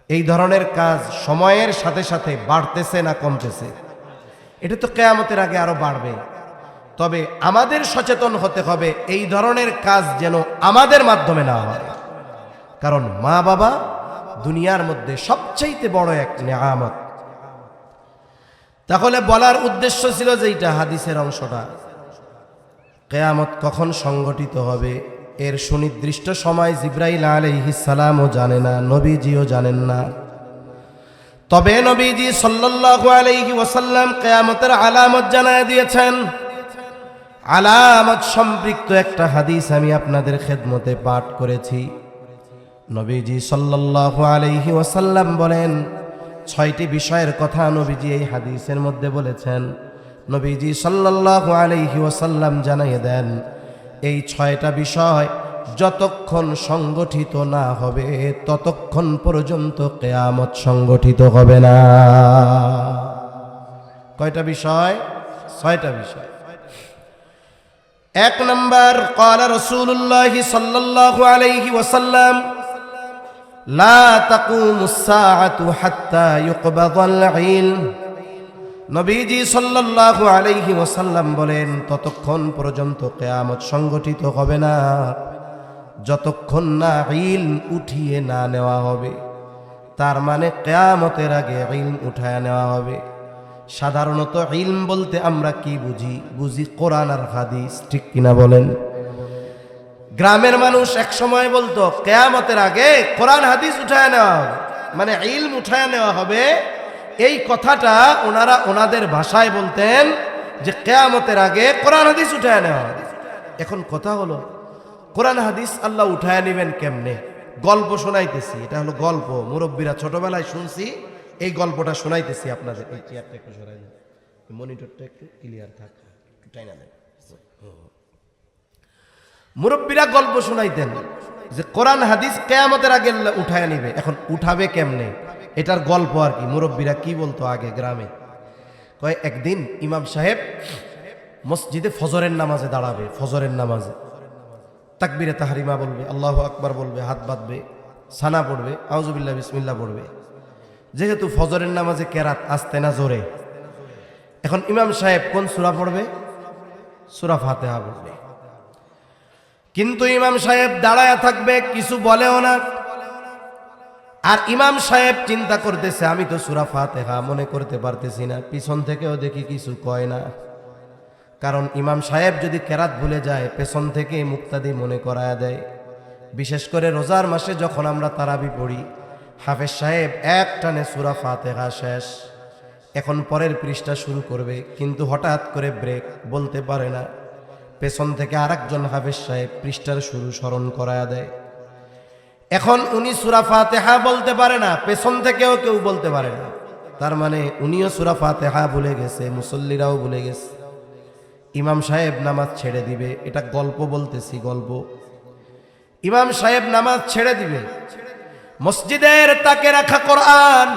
এই ধরনের কাজ সময়ের সাথে সাথে বাড়তেছে না কমতেছে? এটা তো কিয়ামতের আগে আরো বাড়বে। তবে আমাদের সচেতন হতে হবে এই ধরনের কাজ যেন আমাদের মাধ্যমে না হয়, কারণ মা বাবা দুনিয়ার মধ্যে সবচাইতে বড় এক নিয়ামত। তাহলে বলার উদ্দেশ্য ছিল যে এইটা হাদিসের অংশটা, কিয়ামত কখন সংগঠিত হবে এর সুনির্দিষ্ট সময় জিবরাইল আলাইহিস সালামও জানে না, নবীজিও জানেন না। তবে নবীজি সাল্লাল্লাহু আলাইহি ওয়াসাল্লাম কিয়ামতের আলামত জানায় দিয়েছেন। আলামত সম্পৃক্ত একটা হাদিস আমি আপনাদের খেদমতে পাঠ করেছি। নবীজি সাল্লাল্লাহু আলাইহি ওয়াসাল্লাম বলেন, 6টি বিষয়ের কথা নবীজি এই হাদিসের মধ্যে বলেছেন। নবীজি সাল্লাল্লাহু আলাইহি ওয়াসাল্লাম জানিয়ে দেন, এই 6টা বিষয় যতক্ষণ সংগঠিত না হবে ততক্ষণ পর্যন্ত কিয়ামত সংগঠিত হবে না। কয়টা বিষয়? 6টা বিষয়। 1 নম্বর, قال رسول الله صلى الله عليه وسلم لا تقوم الساعة حتى يقبض العلم। নবীজি সাল্লাল্লাহু আলাইহি ওয়াসাল্লাম বলেন, ততক্ষণ পর্যন্ত কিয়ামত সংগঠিত হবে না যতক্ষণ না ইলম উঠিয়ে না নেওয়া হবে। তার মানে কিয়ামতের আগে ইলম উঠায় নেওয়া হবে। সাধারণত ইলম বলতে আমরা কি বুঝি? বুঝি কোরআন আর হাদিস, ঠিক কিনা বলেন? গ্রামের মানুষ এক সময় বলতো কিয়ামতের আগে কোরআন হাদিস উঠায় নেওয়া হবে, মানে ইলম উঠায় নেওয়া হবে। এই কথাটা ওনারা ওনাদের ভাষায় বলতেন যে কিয়ামতের আগে কোরআন হাদিস উঠায় নেওয়া হবে। এখন কথা হলো, কোরআন হাদিস আল্লাহ উঠায় নেবেন কেমনে? গল্প শোনাইতেছি, এটা হলো গল্প, মুরব্বীরা ছোটবেলায় শুনছি, এই গল্পটা শোনাইতেছি আপনাদের। এই চেয়ারটা একটু সরাই দেন, মনিটরটা একটু ক্লিয়ার থাক, একটু টাইনা দেন। মুরব্বীরা গল্প শোনাইতেন যে কোরআন হাদিস কিয়ামতের আগে উঠায় নিবে। এখন উঠাবে কেমনে, এটার গল্প আর কি। মুরব্বীরা কি বলতো আগে গ্রামে, কয় একদিন ইমাম সাহেব মসজিদে ফজরের নামাজে দাঁড়াবে। ফজরের নামাজে তাকবীরে তাহরিমা বলবে, আল্লাহু আকবার বলবে, হাত বাঁধবে, সানা পড়বে, আউযুবিল্লাহ বিসমিল্লাহ পড়বে। যেহেতু ফজরের নামাজে কেরাত আস্তে না জোরে, এখন ইমাম সাহেব কোন সূরা পড়বে? সূরা ফাতিহা পড়বে। কিন্তু ইমাম সাহেব দাঁড়ায়া থাকবে, কিছু বলেও না। আর ইমাম সাহেব চিন্তা করতেছে, আমি তো সূরা ফাতিহা মনে করতে পারতেছি না। পিছন থেকেও দেখি কিছু কয় না, কারণ ইমাম সাহেব যদি কেরাত ভুলে যায় পেছন থেকে মুক্তাদি মনে করায়া দেয়। বিশেষ করে রোজার মাসে যখন আমরা তারাবি পড়ি, হাফেজ সাহেব এক টানে সূরা ফাতিহা শেষ, এখন পরের পৃষ্ঠা শুরু করবে, কিন্তু হঠাৎ করে ব্রেক, বলতে পারে না। পেছন থেকে আরেকজন হাফেজ সাহেব পৃষ্ঠার শুরু স্মরণ করায়া দেয়। এখন উনি সূরা ফাতিহা বলতে পারে না, পেছন থেকেও কেউ বলতে পারে না। তার মানে উনিও সূরা ফাতিহা ভুলে গেছে, মুসল্লিরাও ভুলে গেছে। ইমাম সাহেব নামাজ ছেড়ে দিবে। এটা গল্প বলতেছি, গল্প। ইমাম সাহেব নামাজ ছেড়ে দিবে, মসজিদের তাকে রাখা কোরআন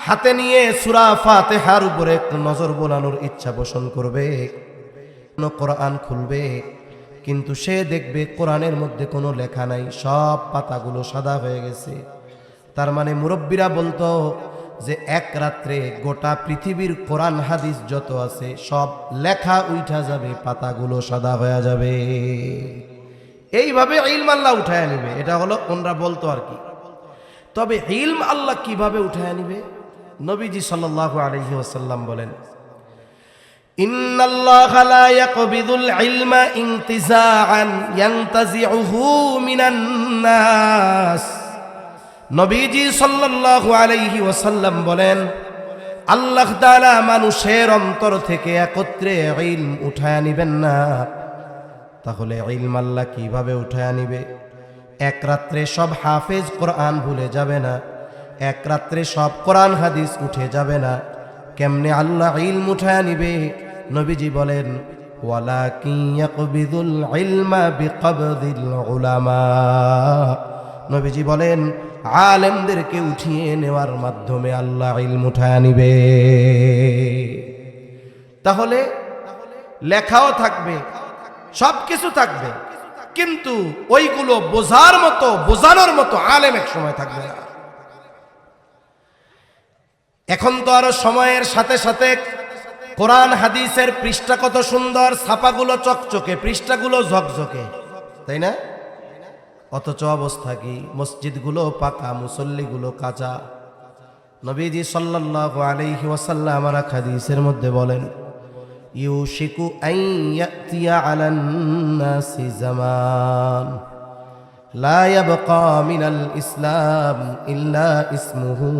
হাতে নিয়ে সূরা ফাতিহার উপরে একটু নজর বোলানোর ইচ্ছা পোষণ করবে, কোরআন খুলবে, কিন্তু সে দেখবে কোরআনের মধ্যে কোনো লেখা নাই, সব পাতাগুলো সাদা হয়ে গেছে। তার মানে মুরব্বীরা বলতো যে এক রাত্রে গোটা পৃথিবীর কোরআন হাদিস যত আছে সব লেখা উঠা যাবে, পাতাগুলো সাদা হয়ে যাবে। এইভাবে ইলম আল্লাহ উঠায় নিবে, এটা হলো ওনরা বলতো আর কি। তবে ইলম আল্লাহ কিভাবে উঠায় নিবে? নবীজি সাল্লাল্লাহু আলাইহি ওয়াসাল্লাম বলেন, ইন্নাল্লাহা লা ইয়াকবিদুল ইলমা ইনতিজাআন ইয়ানতাজিউহু মিনান নাস। নবীজি সাল্লাল্লাহু আলাইহি ওয়াসাল্লাম বলেন, আল্লাহ তাআলা মানুষের অন্তর থেকে একত্রে ইলম উঠায় নিবেন না। তাহলে ইলম আল্লাহ কিভাবে উঠায় নিবে? এক রাত্রে সব হাফেজ কোরআন ভুলে যাবে না, এক রাত্রে সব কোরআন হাদিস উঠে যাবে না। কেমনে আল্লাহ ইলম উঠায় নিবে? নবীজি বলেন, ওয়ালাকিন ইয়াকবিদুল ইলমা বিকবদিল উলামা। নবীজি বলেন, আলেমদেরকে উঠিয়ে নেওয়ার মাধ্যমে আল্লাহ ইলম উঠায় নিবে। তাহলে লেখাও থাকবে, সব কিছু থাকবে, কিন্তু ওইগুলো বোঝার মতো, বোঝানোর মতো আলেম এক সময় থাকবে না। এখন তো আরো সময়ের সাথে সাথে কোরআন হাদিসের পৃষ্ঠা কত সুন্দর, ছাপাগুলো চকচকে, পৃষ্ঠাগুলো ঝকঝকে, তাই না? অথচ অবস্থা কি? মসজিদগুলো পাকা, মুসল্লিগুলো কাঁচা। নবীজি সাল্লাল্লাহু আলাইহি ওয়াসাল্লাম আমার হাদিসের মধ্যে বলেন, ইউশিকু আন ইয়াতিয়া আলান নাসি জামান লা ইয়াবকা মিনাল ইসলাম ইল্লা ইসমুহু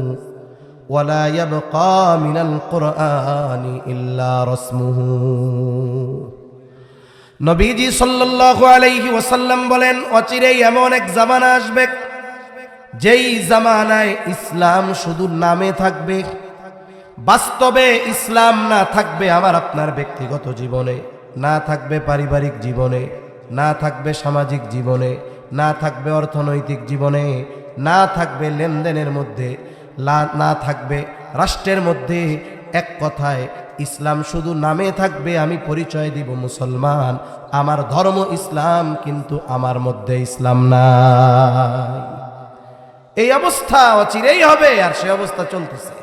ওয়া লা ইয়াবকা মিনাল কুরআনি ইল্লা রাসমুহু। নবীজি সাল্লাল্লাহু আলাইহি ওয়াসাল্লাম বলেন, অচিরেই এমন এক জামানা আসবে যেই জামানায় ইসলাম শুধু নামে থাকবে, বাস্তবে ইসলাম না থাকবে আমার আপনার ব্যক্তিগত জীবনে, না থাকবে পারিবারিক জীবনে, না থাকবে সামাজিক জীবনে, না থাকবে অর্থনৈতিক জীবনে, না থাকবে লেনদেনের মধ্যে, না থাকবে রাষ্ট্রের মধ্যে। এক কথায় ইসলাম শুধু নামে থাকবে, আমি পরিচয় দিব মুসলমান, আমার ধর্ম ইসলাম, কিন্তু আমার মধ্যে ইসলাম নাই। এই অবস্থা অচিরেই হবে, আর সে অবস্থা চলতেছে।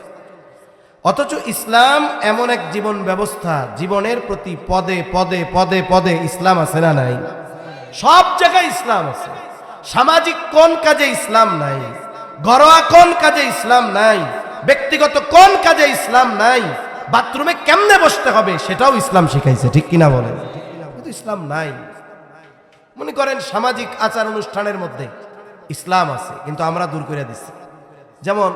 অথচ ইসলাম এমন এক জীবন ব্যবস্থা, জীবনের প্রতি পদে পদে পদে পদে ইসলাম আছে না নাই? সব জায়গায় ইসলাম আছে। সামাজিক কোন কাজে ইসলাম নাই? ঘরোয়া কোন কাজে ইসলাম নাই? ব্যক্তিগত কোন কাজে ইসলাম নাই? বাথরুমে কেমনে বসতে হবে সেটাও ইসলাম শিখাইছে, ঠিক কিনা বলেন? কিন্তু ইসলাম নাই। মনে করেন সামাজিক আচার অনুষ্ঠানের মধ্যে ইসলাম আছে, কিন্তু আমরা দূর করে দিচ্ছি। যেমন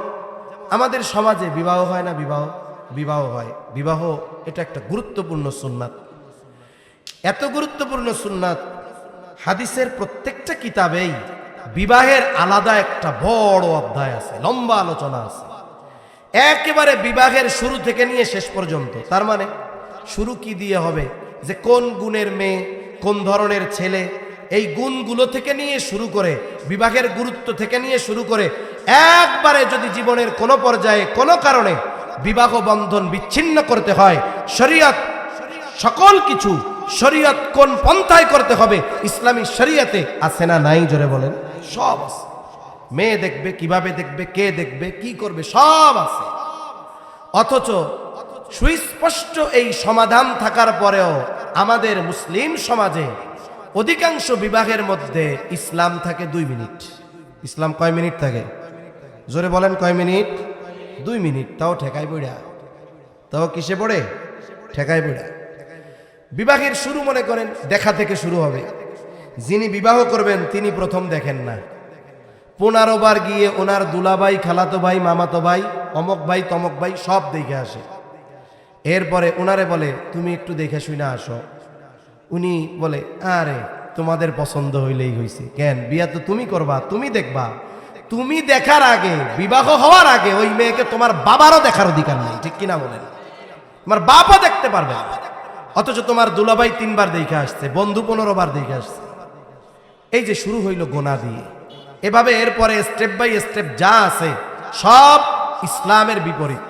আমাদের সমাজে বিবাহ হয় না? বিবাহ হয়। বিবাহ এটা একটা গুরুত্বপূর্ণ সুন্নাত, এত গুরুত্বপূর্ণ সুন্নাত, হাদিসের প্রত্যেকটা কিতাবেই বিবাহের আলাদা একটা বড় অধ্যায় আছে, লম্বা আলোচনা আছে, একেবারে বিবাহের শুরু থেকে নিয়ে শেষ পর্যন্ত। তার মানে শুরু কি দিয়ে হবে? যে কোন গুণের মেয়ে, কোন ধরনের ছেলে, এই গুণগুলো থেকে নিয়ে শুরু করে, বিবাহের গুরুত্ব থেকে নিয়ে শুরু করে, একবারে যদি জীবনের কোনো পর্যায়ে কোনো কারণে বিবাহ বন্ধন বিচ্ছিন্ন করতে হয়, শরীয়ত সকল কিছু, শরীয়ত কোন পন্থায় করতে হবে ইসলামী শরীয়তে আছে না নাই? জোরে বলেন। সব আছে। মেয়ে দেখবে, কিভাবে দেখবে, কে দেখবে, কি করবে, সব আছে। অথচ সুস্পষ্ট এই সমাধান থাকার পরেও আমাদের মুসলিম সমাজে অধিকাংশ বিবাহের মধ্যে ইসলাম থাকে 2 মিনিট। ইসলাম কয় মিনিট থাকে? জোরে বলেন, কয় মিনিট? 2 মিনিট। তাও ঠেকাই পড়া, তাও কিসে পড়ে? ঠেকাই পড়া। বিবাহের শুরু মনে করেন দেখা থেকে শুরু হবে। যিনি বিবাহ করবেন তিনি প্রথম দেখেন না, 15 বার গিয়ে ওনার দুলাভাই, খালাতো ভাই, মামাতো ভাই, অমক ভাই, তমক ভাই সব দেখে আসে। এরপরে ওনারে বলে, তুমি একটু দেখে শুনে আসো। উনি বলে, আরে তোমাদের পছন্দ হইলেই হইছে, কেন বিয়া তো তুমি করবা, তুমি দেখবা। তুমি দেখার আগে, বিবাহ হওয়ার আগে ওই মেয়েকে তোমার বাবারও দেখার অধিকার নেই, ঠিক কিনা বলেন? তোমার বাবা দেখতে পারবে না। অথচ তোমার দুলাভাই 3 বার দেখে আসছে, বন্ধু 15 বার দেখে আসছে। এই যে শুরু হইল গোনা দিয়ে, এভাবে এরপরে স্টেপ বাই স্টেপ যা আছে সব ইসলামের বিপরীত।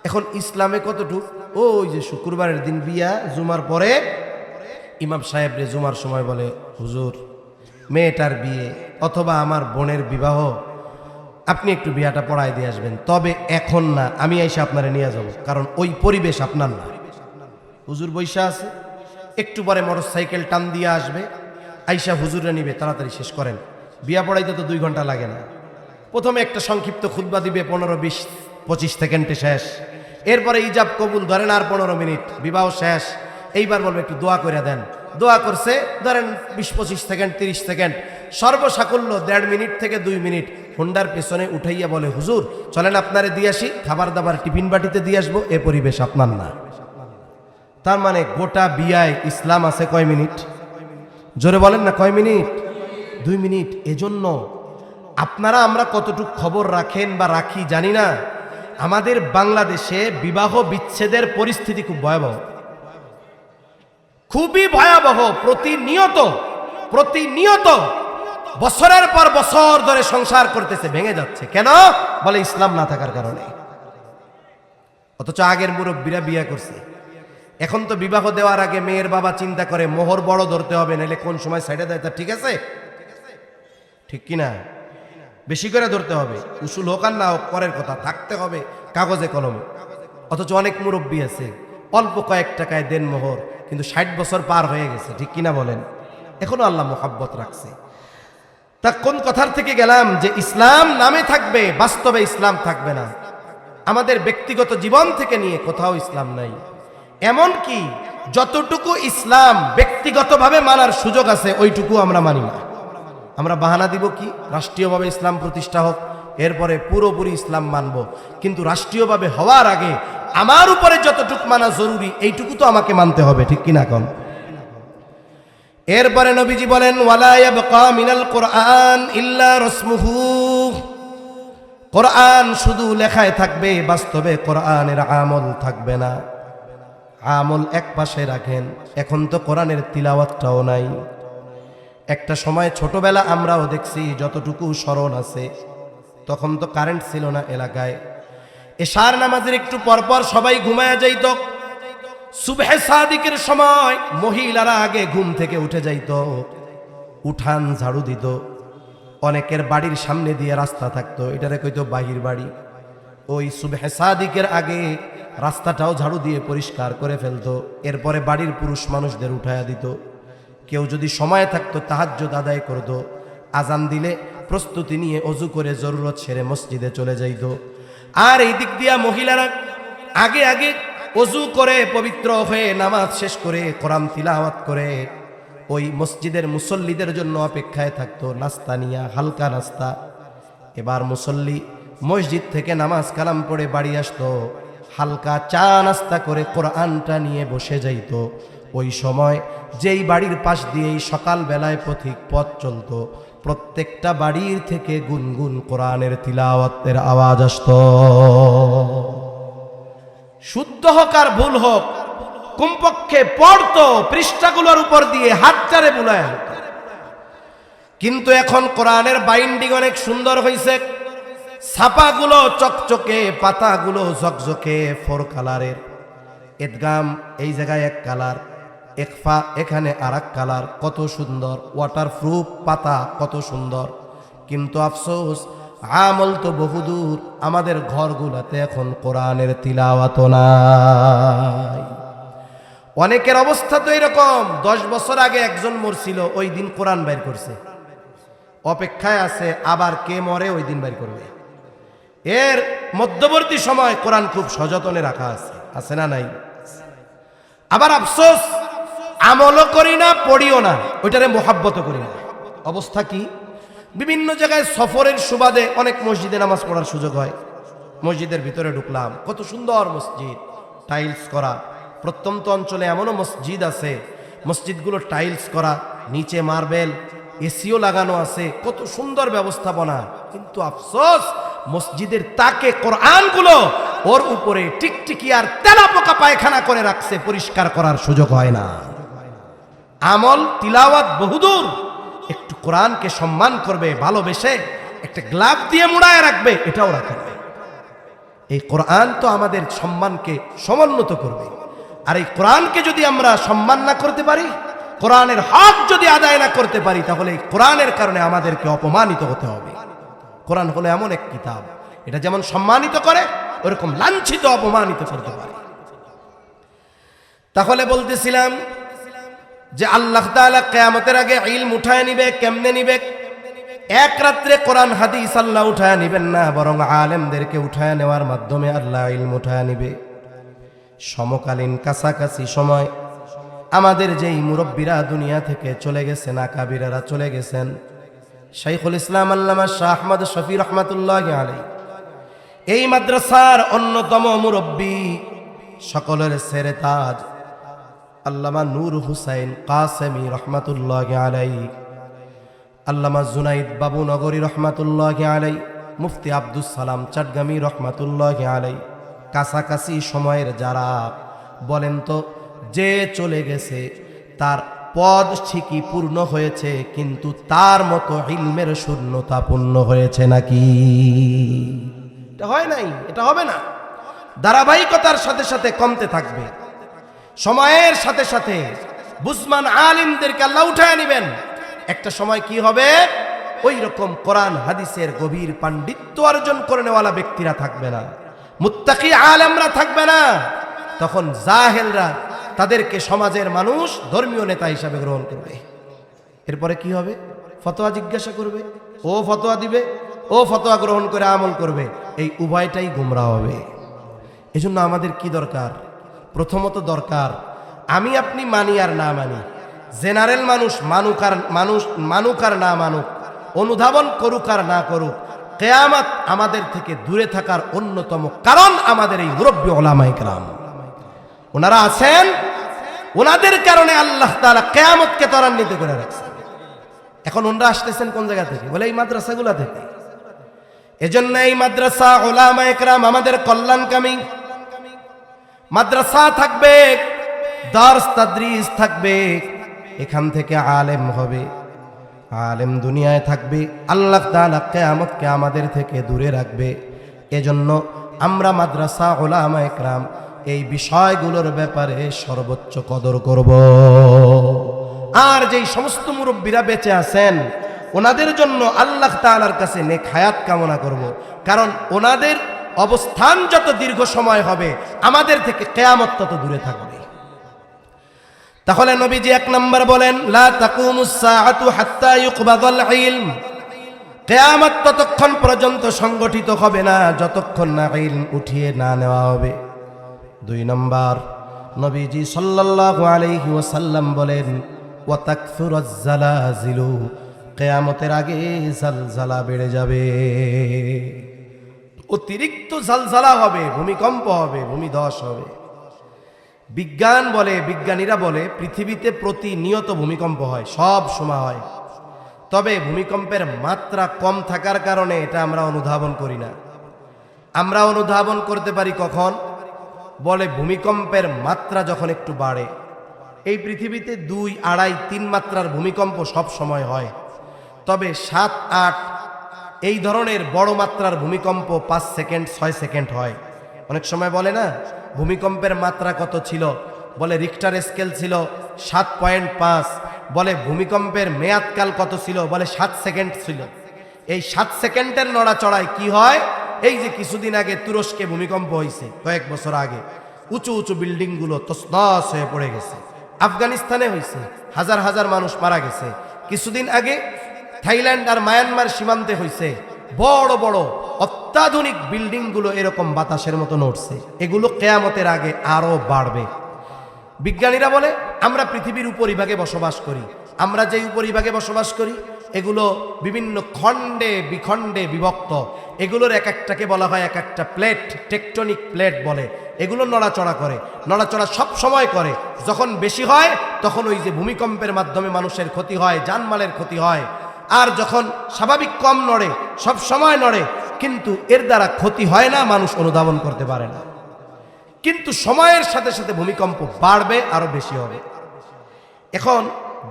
এখন ইসলামে কতটুকু, ওই যে শুক্রবারের দিন বিয়া, জুমার পরে ইমাম সাহেব রে জুমার সময় বলে, হুজুর মেয়েটার বিয়ে অথবা আমার বোনের বিবাহ, আপনি একটু বিয়াটা পড়ায় দিয়ে আসবেন, তবে এখন না, আমি এসে আপনারে নিয়ে যাব, কারণ ওই পরিবেশ আপনার না। হুজুর বৈশা আছে, একটু পরে মোটর সাইকেল টান দিয়ে আসবে, আইসা হুজুরে নিবে, তাড়াতাড়ি শেষ করেন। বিয়া পড়াইতে তো 2 ঘন্টা লাগে না। প্রথমে একটা সংক্ষিপ্ত খুতবা দিবে, 15-20-25 সেকেন্ডে শেষ। এরপরে ইজাব কবুল ধরেন আর 15 মিনিট, বিবাহ শেষ। এইবার বলবে একটু দোয়া করে দেন, দোয়া করছে ধরেন 20-25 সেকেন্ড, 30 সেকেন্ড, সর্বসাকুল্য 1.5 মিনিট থেকে 2 মিনিট। হুন্ডার পেছনে উঠাইয়া বলে, হুজুর চলেন আপনারে দিয়ে আসি, খাবার দাবার টিফিন বাটিতে দিয়ে আসবো, এ পরিবেশ আপনার না। তার মানে গোটা বিয়ায় ইসলাম আছে কয় মিনিট? জোরে বলেন না, কয় মিনিট? 2 মিনিট। এজন্য আপনারা আমরা কতটুকু খবর রাখেন বা রাখি জানি না, আমাদের বাংলাদেশে বিবাহ বিচ্ছেদের পরিস্থিতি খুব ভয়াবহ, খুবই ভয়াবহ। প্রতিনিয়ত বছরের পর বছর ধরে সংসার করতেছে, ভেঙে যাচ্ছে। কেন? বলে ইসলাম না থাকার কারণে। অথচ আগের মুরব্বীরা বিয়ে করছে। এখন তো বিবাহ দেওয়ার আগে মেয়ের বাবা চিন্তা করে মোহর বড় ধরতে হবে, নাহলে কোন সময় সাইডে দেয়, তা ঠিক আছে, ঠিক কিনা? বেশি করে ধরতে হবে, উসুল হোক আর না হোক, পরের কথা থাকতে হবে কাগজে কলমে। অথচ অনেক মুরব্বী আছে অল্প কয়েক টাকায় দেন মোহর, কিন্তু 60 বছর পার হয়ে গেছে, ঠিক কিনা বলেন? এখনো আল্লাহ মোহাব্বত রাখছে। তা কোন কথার থেকে গেলাম, যে ইসলাম নামে থাকবে, বাস্তবে ইসলাম থাকবে না। আমাদের ব্যক্তিগত জীবন থেকে নিয়ে কোথাও ইসলাম নাই। এমন কি যতটুকু ইসলাম ব্যক্তিগতভাবে মানার সুযোগ আছে, ওইটুকু আমরা মানি না। আমরা বাহানা দিব কি, রাষ্ট্রীয়ভাবে ইসলাম প্রতিষ্ঠা হোক, এরপরে পুরোপুরি ইসলাম মানব। কিন্তু রাষ্ট্রীয়ভাবে হওয়ার আগে আমার উপরে যতটুকু মানা জরুরি, এইটুকু তো আমাকে মানতে হবে, ঠিক কিনা কোন? এরপরে নবীজি বলেন, ওয়ালা ইয়াবকা মিনাল কুরআন ইল্লা রাসমুহু। কোরআন শুধু লেখায় থাকবে, বাস্তবে কোরআনের আমল থাকবে না। আমল এক পাশে রাখেন, এখন তো কোরআনের তিলাওয়াতটাও নাই। একটা সময় ছোটবেলা আমরাও দেখছি, যতটুকু স্মরণ আছে, তখন তো কারেন্ট ছিল না এলাকায়। এশার নামাজের একটু পরপর সবাই ঘুমায়া যাইত। সুবহে সাদিকের সময় মহিলারা আগে ঘুম থেকে উঠে যাইত, উঠান ঝাড়ু দিত। অনেকের বাড়ির সামনে দিয়ে রাস্তা থাকতো, এটারে কইতো বাহির বাড়ি। ওই সুবহে সাদিকের আগে রাস্তাটাও ঝাড়ু দিয়ে পরিষ্কার করে ফেলতো। এরপরে বাড়ির পুরুষ মানুষদের উঠায়া দিত। কেউ যদি সময় থাকতো তাহাজ্জুদ আদায় করত। আজান দিলে প্রস্তুতি নিয়ে অজু করে জরুরত সেরে মসজিদে চলে যাইত। আর এই দিক দিয়া মহিলারা আগে আগে অজু করে পবিত্র হয়ে নামাজ শেষ করে কোরআন তিলাওয়াত করে ওই মসজিদের মুসল্লিদের জন্য অপেক্ষায় থাকতো, নাস্তা নিয়া, হালকা নাস্তা। এবার মুসল্লি মসজিদ থেকে নামাজ কালাম পড়ে বাড়ি আসতো, হালকা চা নাস্তা করে কোরআনটা নিয়ে বসে যাইত। ওই সময় যেই বাড়ির পাশ দিয়েই সকাল বেলায় পথিক পথ চলত, প্রত্যেকটা বাড়ির থেকে গুনগুন কোরআনের তিলাওয়াতের আওয়াজ আসতো। শুদ্ধ হোক আর ভুল হোক, কমপক্ষে পড়তো, পৃষ্ঠাগুলোর উপর দিয়ে হাতটারে বুলায়। কিন্তু এখন কোরআনের বাইন্ডিং অনেক সুন্দর হয়েছে, ছাপাগুলো চকচকে, পাতাগুলো ঝকঝকে 4 কালারের। ইদগাম এই জায়গায় 1 কালার, ইখফা এখানে আরেক কালার, কত সুন্দর। ওয়াটারপ্রুফ পাতা, কত সুন্দর। কিন্তু আফসোস, আমল তো বহুদূর। আমাদের ঘরগুলোতে এখন কোরআনের তিলাওয়াত নাই। অনেকের অবস্থা তো এরকম, 10 বছর আগে একজন মরছিল, ওই দিন কোরআন বের করছে, অপেক্ষায় আছে আবার কে মরে ওই দিন বের করবে। এর মধ্যবর্তী সময় কোরআন খুব সযতনে রাখা আছে না নাই? আবার আফসোস, আমলও করি না, পড়িও না, ওইটারে মোহাব্বত করি না। অবস্থা কি? বিভিন্ন জায়গায় সফরের সুবাদে অনেক মসজিদে নামাজ পড়ার সুযোগ হয়। মসজিদের ভিতরে ঢুকলাম, কত সুন্দর মসজিদ, টাইলস করা। প্রত্যন্ত অঞ্চলে এমনও মসজিদ আছে, মসজিদগুলো টাইলস করা, নিচে মার্বেল, এসিও লাগানো আছে, কত সুন্দর ব্যবস্থাপনা। কিন্তু আফসোস, মসজিদের তাকে কোরআনগুলো ওর উপরে টিকটিকি আর তেলাপোকা পায়খানা করে রাখছে, পরিষ্কার করার সুযোগ হয় না। আমল তিলাওয়াত বহুদূর, একটু কোরআনকে সম্মান করবে, ভালোবেসে একটা গ্লাভ দিয়ে মুড়ায় রাখবে, এটাও রাখে না। এই কোরআন তো আমাদের সম্মানকে সমুন্নত করবে। আর এই কোরআনকে যদি আমরা সম্মান না করতে পারি, কোরআনের হক যদি আদায় না করতে পারি, তাহলে এই কোরআনের কারণে আমাদেরকে অপমানিত হতে হবে। কোরআন হলো এমন এক কিতাব, এটা যেমন সম্মানিত করে, ওরকম লাঞ্ছিত অপমানিত করতে পারে। তাহলে বলতেছিলাম যে আল্লাহ তাআলা কিয়ামতের আগে ইলম উঠায় নিবে। কেমনে নিবে? এক রাত্রে কোরআন হাদিস আল্লাহ উঠায় নিবেন না, বরং আলেমদেরকে উঠায় নেওয়ার মাধ্যমে আল্লাহ ইলম উঠায় নিবে। সমকালীন কাছাকাছি সময় আমাদের যেই মুরব্বীরা দুনিয়া থেকে চলে গেছেন, আকাবিরেরা চলে গেছেন, শাইখুল ইসলাম আল্লামা শাহ আহমদ শফি রহমাতুল্লাহি আলাইহি এই মাদ্রাসার অন্যতম মুরব্বী, সকলের সেরে তাজ আল্লামা নূর হুসাইন কাসেমি রহমাতুল্লাহি আলাইহি, আল্লামা জুনাইদ বাবু নগরী রহমাতুল্লাহি আলাইহি, মুফতি আব্দুস সালাম চাটগামী রহমাতুল্লাহি আলাইহি, কাছাকাছি সময়ের যারা, বলেন তো যে চলে গেছে তার পদ ঠিকই পূর্ণ হয়েছে, কিন্তু তার মতো ইলমের শূন্যতা পূর্ণ হয়েছে নাকি? এটা হয় নাই, এটা হবে না। ধারাবাহিকতার সাথে সাথে কমতে থাকবে। সময়ের সাথে সাথে বুঝমান আলিমদেরকে আল্লাহ উঠায় নিবেন। একটা সময় কি হবে, ওই রকম কোরআন হাদিসের গভীর পাণ্ডিত্য অর্জন করে নেওয়ালা ব্যক্তিরা থাকবে না, মুত্তাকি আলেমরা থাকবে না। তখন জাহেলরা তাদেরকে সমাজের মানুষ ধর্মীয় নেতা হিসাবে গ্রহণ করবে। এরপরে কি হবে? ফতোয়া জিজ্ঞাসা করবে, ও ফতোয়া দিবে, ও ফতোয়া গ্রহণ করে আমল করবে। এই উভয়টাই গুমরাহ হবে। এজন্য আমাদের কি দরকার? প্রথমত দরকার, আমি আপনি মানি আর না মানি, জেনারেল মানুষ মানুক আর না মানুক, অনুধাবন করুক আর না করুক, কিয়ামত আমাদের থেকে দূরে থাকার অন্যতম কারণ আমাদের এই মুরব্বী উলামায়ে কেরাম। ওনারা আছেন, ওনাদের কারণে আল্লাহ তাআলা কিয়ামতকে ত্বরান্বিত করে রাখছেন। এখন ওনারা আসতেছেন কোন জায়গা থেকে? বলে এই মাদ্রাসাগুলা থেকে। এজন্য এই মাদ্রাসা উলামায়ে কেরাম আমাদের কল্যাণকামী। মাদ্রাসা থাকবে, দারস তাদরিস থাকবে, এখান থেকে আলেম হবে, আলেম দুনিয়ায় থাকবে, আল্লাহ তাআলা কিয়ামতকে আমাদের থেকে দূরে রাখবে। এজন্য আমরা মাদ্রাসা উলামায়ে কেরাম এই বিষয়গুলোর ব্যাপারে সর্বোচ্চ কদর করব। আর যেই সমস্ত মুরব্বীরা বেঁচে আছেন, ওনাদের জন্য আল্লাহ তাআলার কাছে নেক হায়াত কামনা করব। কারণ ওনাদের অবস্থান যত দীর্ঘ সময় হবে, আমাদের থেকে কিয়ামত তত দূরে থাকবে। তাহলে নবীজি এক নম্বর বলেন, লা তাকুমুস সাআতু হাত্তা ইউকবাদাল ইলম। কিয়ামত ততক্ষণ পর্যন্ত সংগঠিত হবে না যতক্ষণ না ইলম উঠিয়ে না নেওয়া হবে। দুই নম্বর, নবীজি সাল্লাল্লাহু আলাইহি ওয়াসাল্লাম বলেন, ওয়া তাকসুরাজ জালাজিলু। কিয়ামতের আগে জালজালা বেড়ে যাবে, অতিরিক্ত জালজালা হবে, ভূমিকম্প হবে, ভূমিধস হবে। বিজ্ঞান বলে, বিজ্ঞানীরা বলে পৃথিবীতে প্রতিনিয়ত ভূমিকম্প হয়, সব সময় হয়। তবে ভূমিকম্পের মাত্রা কম থাকার কারণে এটা আমরা অনুধাবন করি না। আমরা অনুধাবন করতে পারি কখন? বলে ভূমিকম্পের মাত্রা যখন একটু বাড়ে। এই পৃথিবীতে 2, 2.5, 3 মাত্রার ভূমিকম্প সব সময় হয়। তবে 7, 8 এই ধরনের বড় মাত্রার ভূমিকম্প 5 সেকেন্ড 6 সেকেন্ড হয়। অনেক সময় বলে না ভূমিকম্পের মাত্রা কত ছিল, বলে রিক্টার স্কেল ছিল 7.5। বলে ভূমিকম্পের মেয়াদকাল কত ছিল, বলে 7 সেকেন্ড ছিল। এই 7 সেকেন্ডের নড়াচড়ায় কি হয়, এই যে কিছুদিন আগে তুরস্কে ভূমিকম্প হয়েছে, কয়েক বছর আগে, উঁচু উঁচু বিল্ডিংগুলো তছনছ হয়ে পড়ে গেছে। আফগানিস্তানে হয়েছে, হাজার হাজার মানুষ মারা গেছে। কিছুদিন আগে থাইল্যান্ড আর মায়ানমার সীমান্তে হয়েছে, বড় বড় অত্যাধুনিক বিল্ডিংগুলো এরকম বাতাসের মতো নড়ছে। এগুলো কিয়ামতের আগে আরো বাড়বে। বিজ্ঞানীরা বলে আমরা পৃথিবীর উপরিভাগে বসবাস করি। আমরা যে উপরিভাগে বসবাস করি এগুলো বিভিন্ন খণ্ডে বিখণ্ডে বিভক্ত। এগুলোর এক একটাকে বলা হয় এক একটা প্লেট, টেকটনিক প্লেট বলে। এগুলো নড়াচড়া করে, নড়াচড়া সব সময় করে। যখন বেশি হয় তখন ওই যে ভূমিকম্পের মাধ্যমে মানুষের ক্ষতি হয়, জানমালের ক্ষতি হয়। আর যখন স্বাভাবিক কম নড়ে, সব সময় নড়ে, কিন্তু এর দ্বারা ক্ষতি হয় না, মানুষ অনুধাবন করতে পারে না। কিন্তু সময়ের সাথে সাথে ভূমিকম্প বাড়বে, আরো বেশি হবে। এখন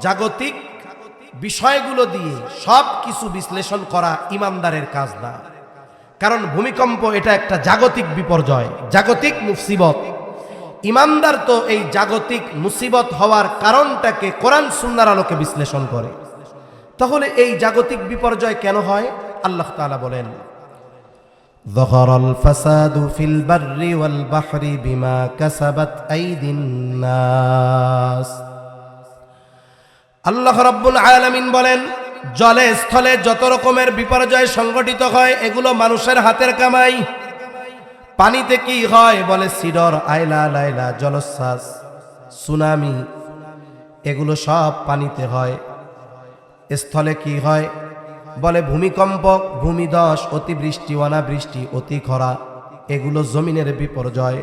জাগতিক বিষয়গুলো দিয়ে সব কিছু বিশ্লেষণ করা ইমানদারের কাজ না। কারণ ভূমিকম্প এটা একটা জাগতিক বিপর্যয়, জাগতিক মুসিবত। ইমানদার তো এই জাগতিক মুসিবত হওয়ার কারণটাকে কোরআন সুন্নাহর আলোকে বিশ্লেষণ করে। তাহলে এই জাগতিক বিপর্যয় কেন হয়? আল্লাহ তাআলা বলেন, যাহারাল ফাসাদু ফিল বাররি ওয়াল বাহরি বিমা কাসাবাত আইদিন নাস। আল্লাহ রাব্বুল আলামিন বলেন, জলে স্থলে যত রকমের বিপর্যয় সংঘটিত হয় এগুলো মানুষের হাতের কামাই। পানিতে কি হয়? বলে সিডর, আইলা, লাইলা, জলোচ্ছ্বাস, সুনামি, এগুলো সব পানিতে হয়। স্থলে কি হয়? বলে ভূমিকম্প, ভূমিধস, অতিবৃষ্টি, অনাবৃষ্টি, অতি খরা, এগুলো জমিনের বিপর্যয়।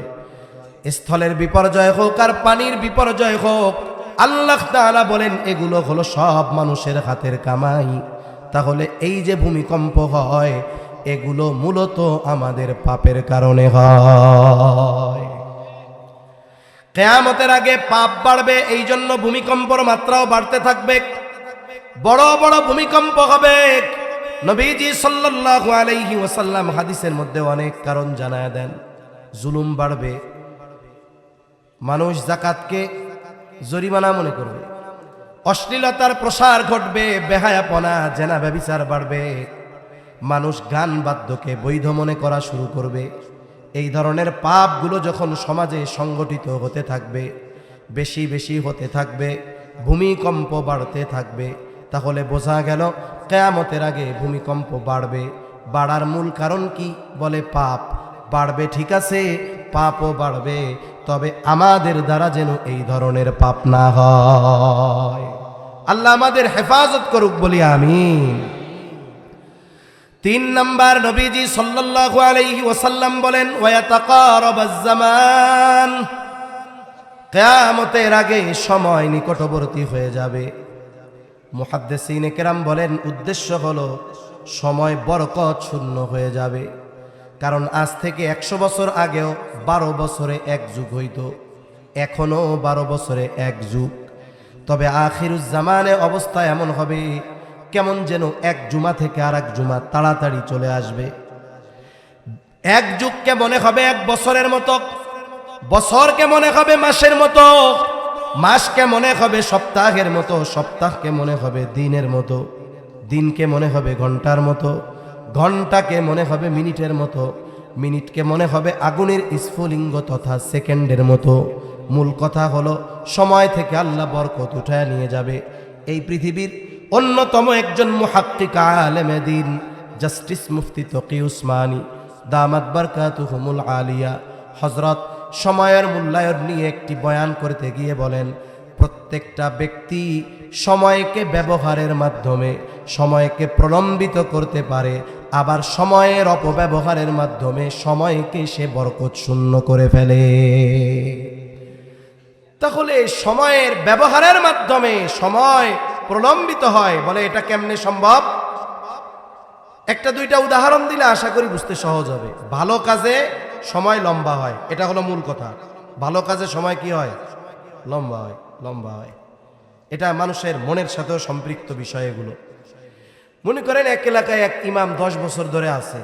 স্থলের বিপর্যয় হোক আর পানির বিপর্যয় হোক, আল্লাহ তাআলা বলেন এগুলো হলো সব মানুষের হাতের কামাই। তাহলে এই যে ভূমিকম্প হয় এগুলো মূলত আমাদের পাপের কারণে হয়। কিয়ামতের আগে পাপ বাড়বে, এই জন্য ভূমিকম্পর মাত্রাও বাড়তে থাকবে। বড় বড় ভূমিকম্প হবে। নবীজি সাল্লাল্লাহু আলাইহি ওয়াসাল্লাম হাদিসের মধ্যে অনেক কারণ জানায় দেন। জুলুম বাড়বে, মানুষ যাকাতকে জরিমানা মনে করবে, অশ্লীলতার প্রসার ঘটবে, বেহায়াপনা, জেনা ব্যভিচার বাড়বে, মানুষ গান বাদ্যকে বৈধ মনে করা শুরু করবে। এই ধরনের পাপগুলো যখন সমাজে সংগঠিত হতে থাকবে, বেশি বেশি হতে থাকবে, ভূমিকম্প বাড়তে থাকবে, তাহলে বোঝা গেল কিয়ামতের আগে ভূমিকম্প বাড়বে। বাড়ার মূল কারণ কি? বলে পাপ বাড়বে। ঠিক আছে, পাপও বাড়বে, তবে আমাদের দ্বারা যেন এই ধরনের পাপ না হয়। আল্লাহ আমাদের হেফাজত করুক, বলি আমিন। 3 নাম্বার, নবীজি সাল্লাল্লাহু আলাইহি ওয়াসাল্লাম বলেন, ওয়ায়াতাকারাবাজ জামান, কিয়ামতের আগে সময় নিকটবর্তী হয়ে যাবে। মুহাদ্দিসিনে কেরাম বলেন উদ্দেশ্য হলো সময় বরকত শূন্য হয়ে যাবে। কারণ আজ থেকে 100 বছর আগেও 12 বছরে এক যুগ হইত, এখনো 12 বছরে এক যুগ। তবে আখিরুজ জামানে অবস্থা এমন হবে কেমন যেন এক জুমা থেকে আর এক জুমা তাড়াতাড়ি চলে আসবে। এক যুগকে মনে হবে 1 বছরের মতো, বছরকে মনে হবে মাসের মতো, মাসকে মনে হবে সপ্তাহের মতো, সপ্তাহকে মনে হবে দিনের মতো, দিনকে মনে হবে ঘন্টার মতো, ঘন্টাকে মনে হবে মিনিটের মতো, মিনিটকে মনে হবে আগুনের স্ফুলিঙ্গ তথা সেকেন্ডের মতো। মূল কথা হলো সময় থেকে আল্লাহ বরকত উঠায় নিয়ে যাবে। এই পৃথিবীর অন্যতম একজন মুহাক্কিক আলেমে দ্বীন জাস্টিস মুফতি তকি উসমানী দামাত বারকাতুহুমুল আলিয়া হযরত সময়ের মূল্যায়ন নিয়ে একটি বয়ান করতে গিয়ে বলেন, প্রত্যেকটা ব্যক্তি সময়কে ব্যবহারের মাধ্যমে সময়কে প্রলম্বিত করতে পারে, আবার সময়ের অপব্যবহারের মাধ্যমে সময়কে সে বরকত শূন্য করে ফেলে। তাহলে সময়ের ব্যবহারের মাধ্যমে সময় প্রলম্বিত হয়। বলে এটা কেমনে সম্ভব? একটা দুইটা উদাহরণ দিলে আশা করি বুঝতে সহজ হবে। ভালো কাজে সময় লম্বা হয়, এটা হলো মূল কথা। ভালো কাজে সময় কি হয়? লম্বা হয়, লম্বা হয়। এটা মানুষের মনের সাথেও সম্পৃক্ত বিষয়। এগুলো মনে করেন এক এলাকায় এক ইমাম 10 বছর ধরে আছে।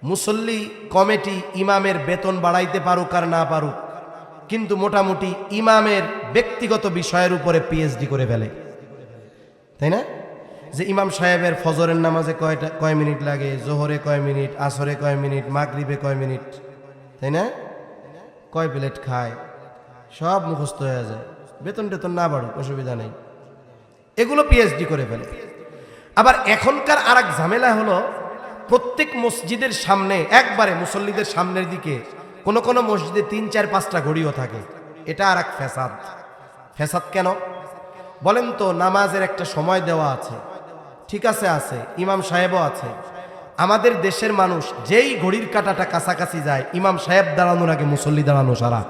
মুসল্লি কমিটি ইমামের বেতন বাড়াইতে পারুক আর না পারুক, কিন্তু মোটামুটি ইমামের ব্যক্তিগত বিষয়ের উপরে পিএইচডি করে ফেলে, তাই না? যে ইমাম সাহেবের ফজরের নামাজে কয় মিনিট লাগে, জোহরে কয় মিনিট, আসরে কয় মিনিট, মাগরিবে কয় মিনিট, তাই না? কয় প্লেট খায়, সব মুখস্থ হয়ে যায়। বেতন টেতন না বাড়ুক, অসুবিধা নেই, এগুলো পিএইচডি করে ফেলে। আবার এখনকার আর এক ঝামেলা হলো, প্রত্যেক মসজিদের সামনে একবারে মুসল্লিদের সামনের দিকে কোন কোন মসজিদে 3, 4, 5টা ঘড়িও থাকে। এটা আর এক ফ্যাসাদ। ফ্যাসাদ কেন বলেন তো? নামাজের একটা সময় দেওয়া আছে, ঠিক আছে, আছে, ইমাম সাহেবও আছে। আমাদের দেশের মানুষ যেই ঘড়ির কাঁটাটা কাছাকাছি যায়, ইমাম সাহেব দাঁড়ানোর আগে মুসল্লি দাঁড়ানো সারা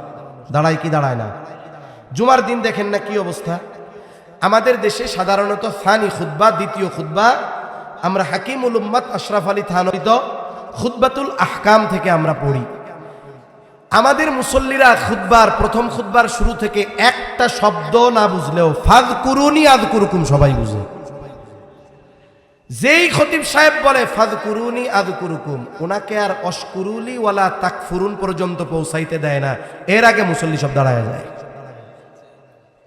দাঁড়ায় কি দাঁড়ায় না? জুমার দিন দেখেন না কি অবস্থা। আমাদের দেশে সাধারণত ফানি খুতবা, দ্বিতীয় খুতবা আমরা হাকিমুল উম্মাত আশরাফ আলী থানভিত খুতবাতুল আহকাম থেকে আমরা পড়ি। আমাদের মুসল্লিরা খুতবার প্রথম খুতবার শুরু থেকে একটা শব্দ না বুঝলেও ফাযকুরুনি আযকুরুকুম সবাই বুঝে। যেই খতিব সাহেব বলে ফাযকুরুনি আযকুরুকুম, ওনাকে আর অশকুরুলি ওয়ালা তাকফুরুন পর্যন্ত পৌঁছাইতে দেয় না, এর আগে মুসল্লি সব দাঁড়ায় যায়।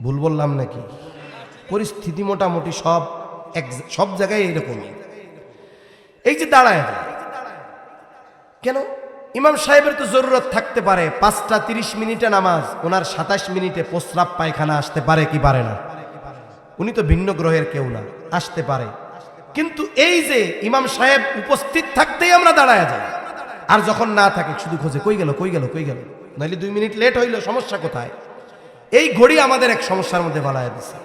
ভুল বললাম নাকি? পরিস্থিতি মোটামুটি সব জায়গায় এইরকমই। এই যে দাঁড়ায় যায় কেন? ইমাম সাহেবের তো জরুরত থাকতে পারে, 5টা 30 মিনিটে নামাজ, ওনার 27 মিনিটে প্রস্রাব পায়খানা আসতে পারে কি পারে না? উনি তো ভিন্ন গ্রহের কেউ না, আসতে পারে। কিন্তু এই যে ইমাম সাহেব উপস্থিত থাকতেই আমরা দাঁড়ায় যাই, আর যখন না থাকে শুধু খোঁজে কই গেল কই গেল কই গেল, নাইলে 2 মিনিট লেট হইল, সমস্যা কোথায়? এই ঘড়ি আমাদের এক সমস্যার মধ্যে বাড়ায় দিছে।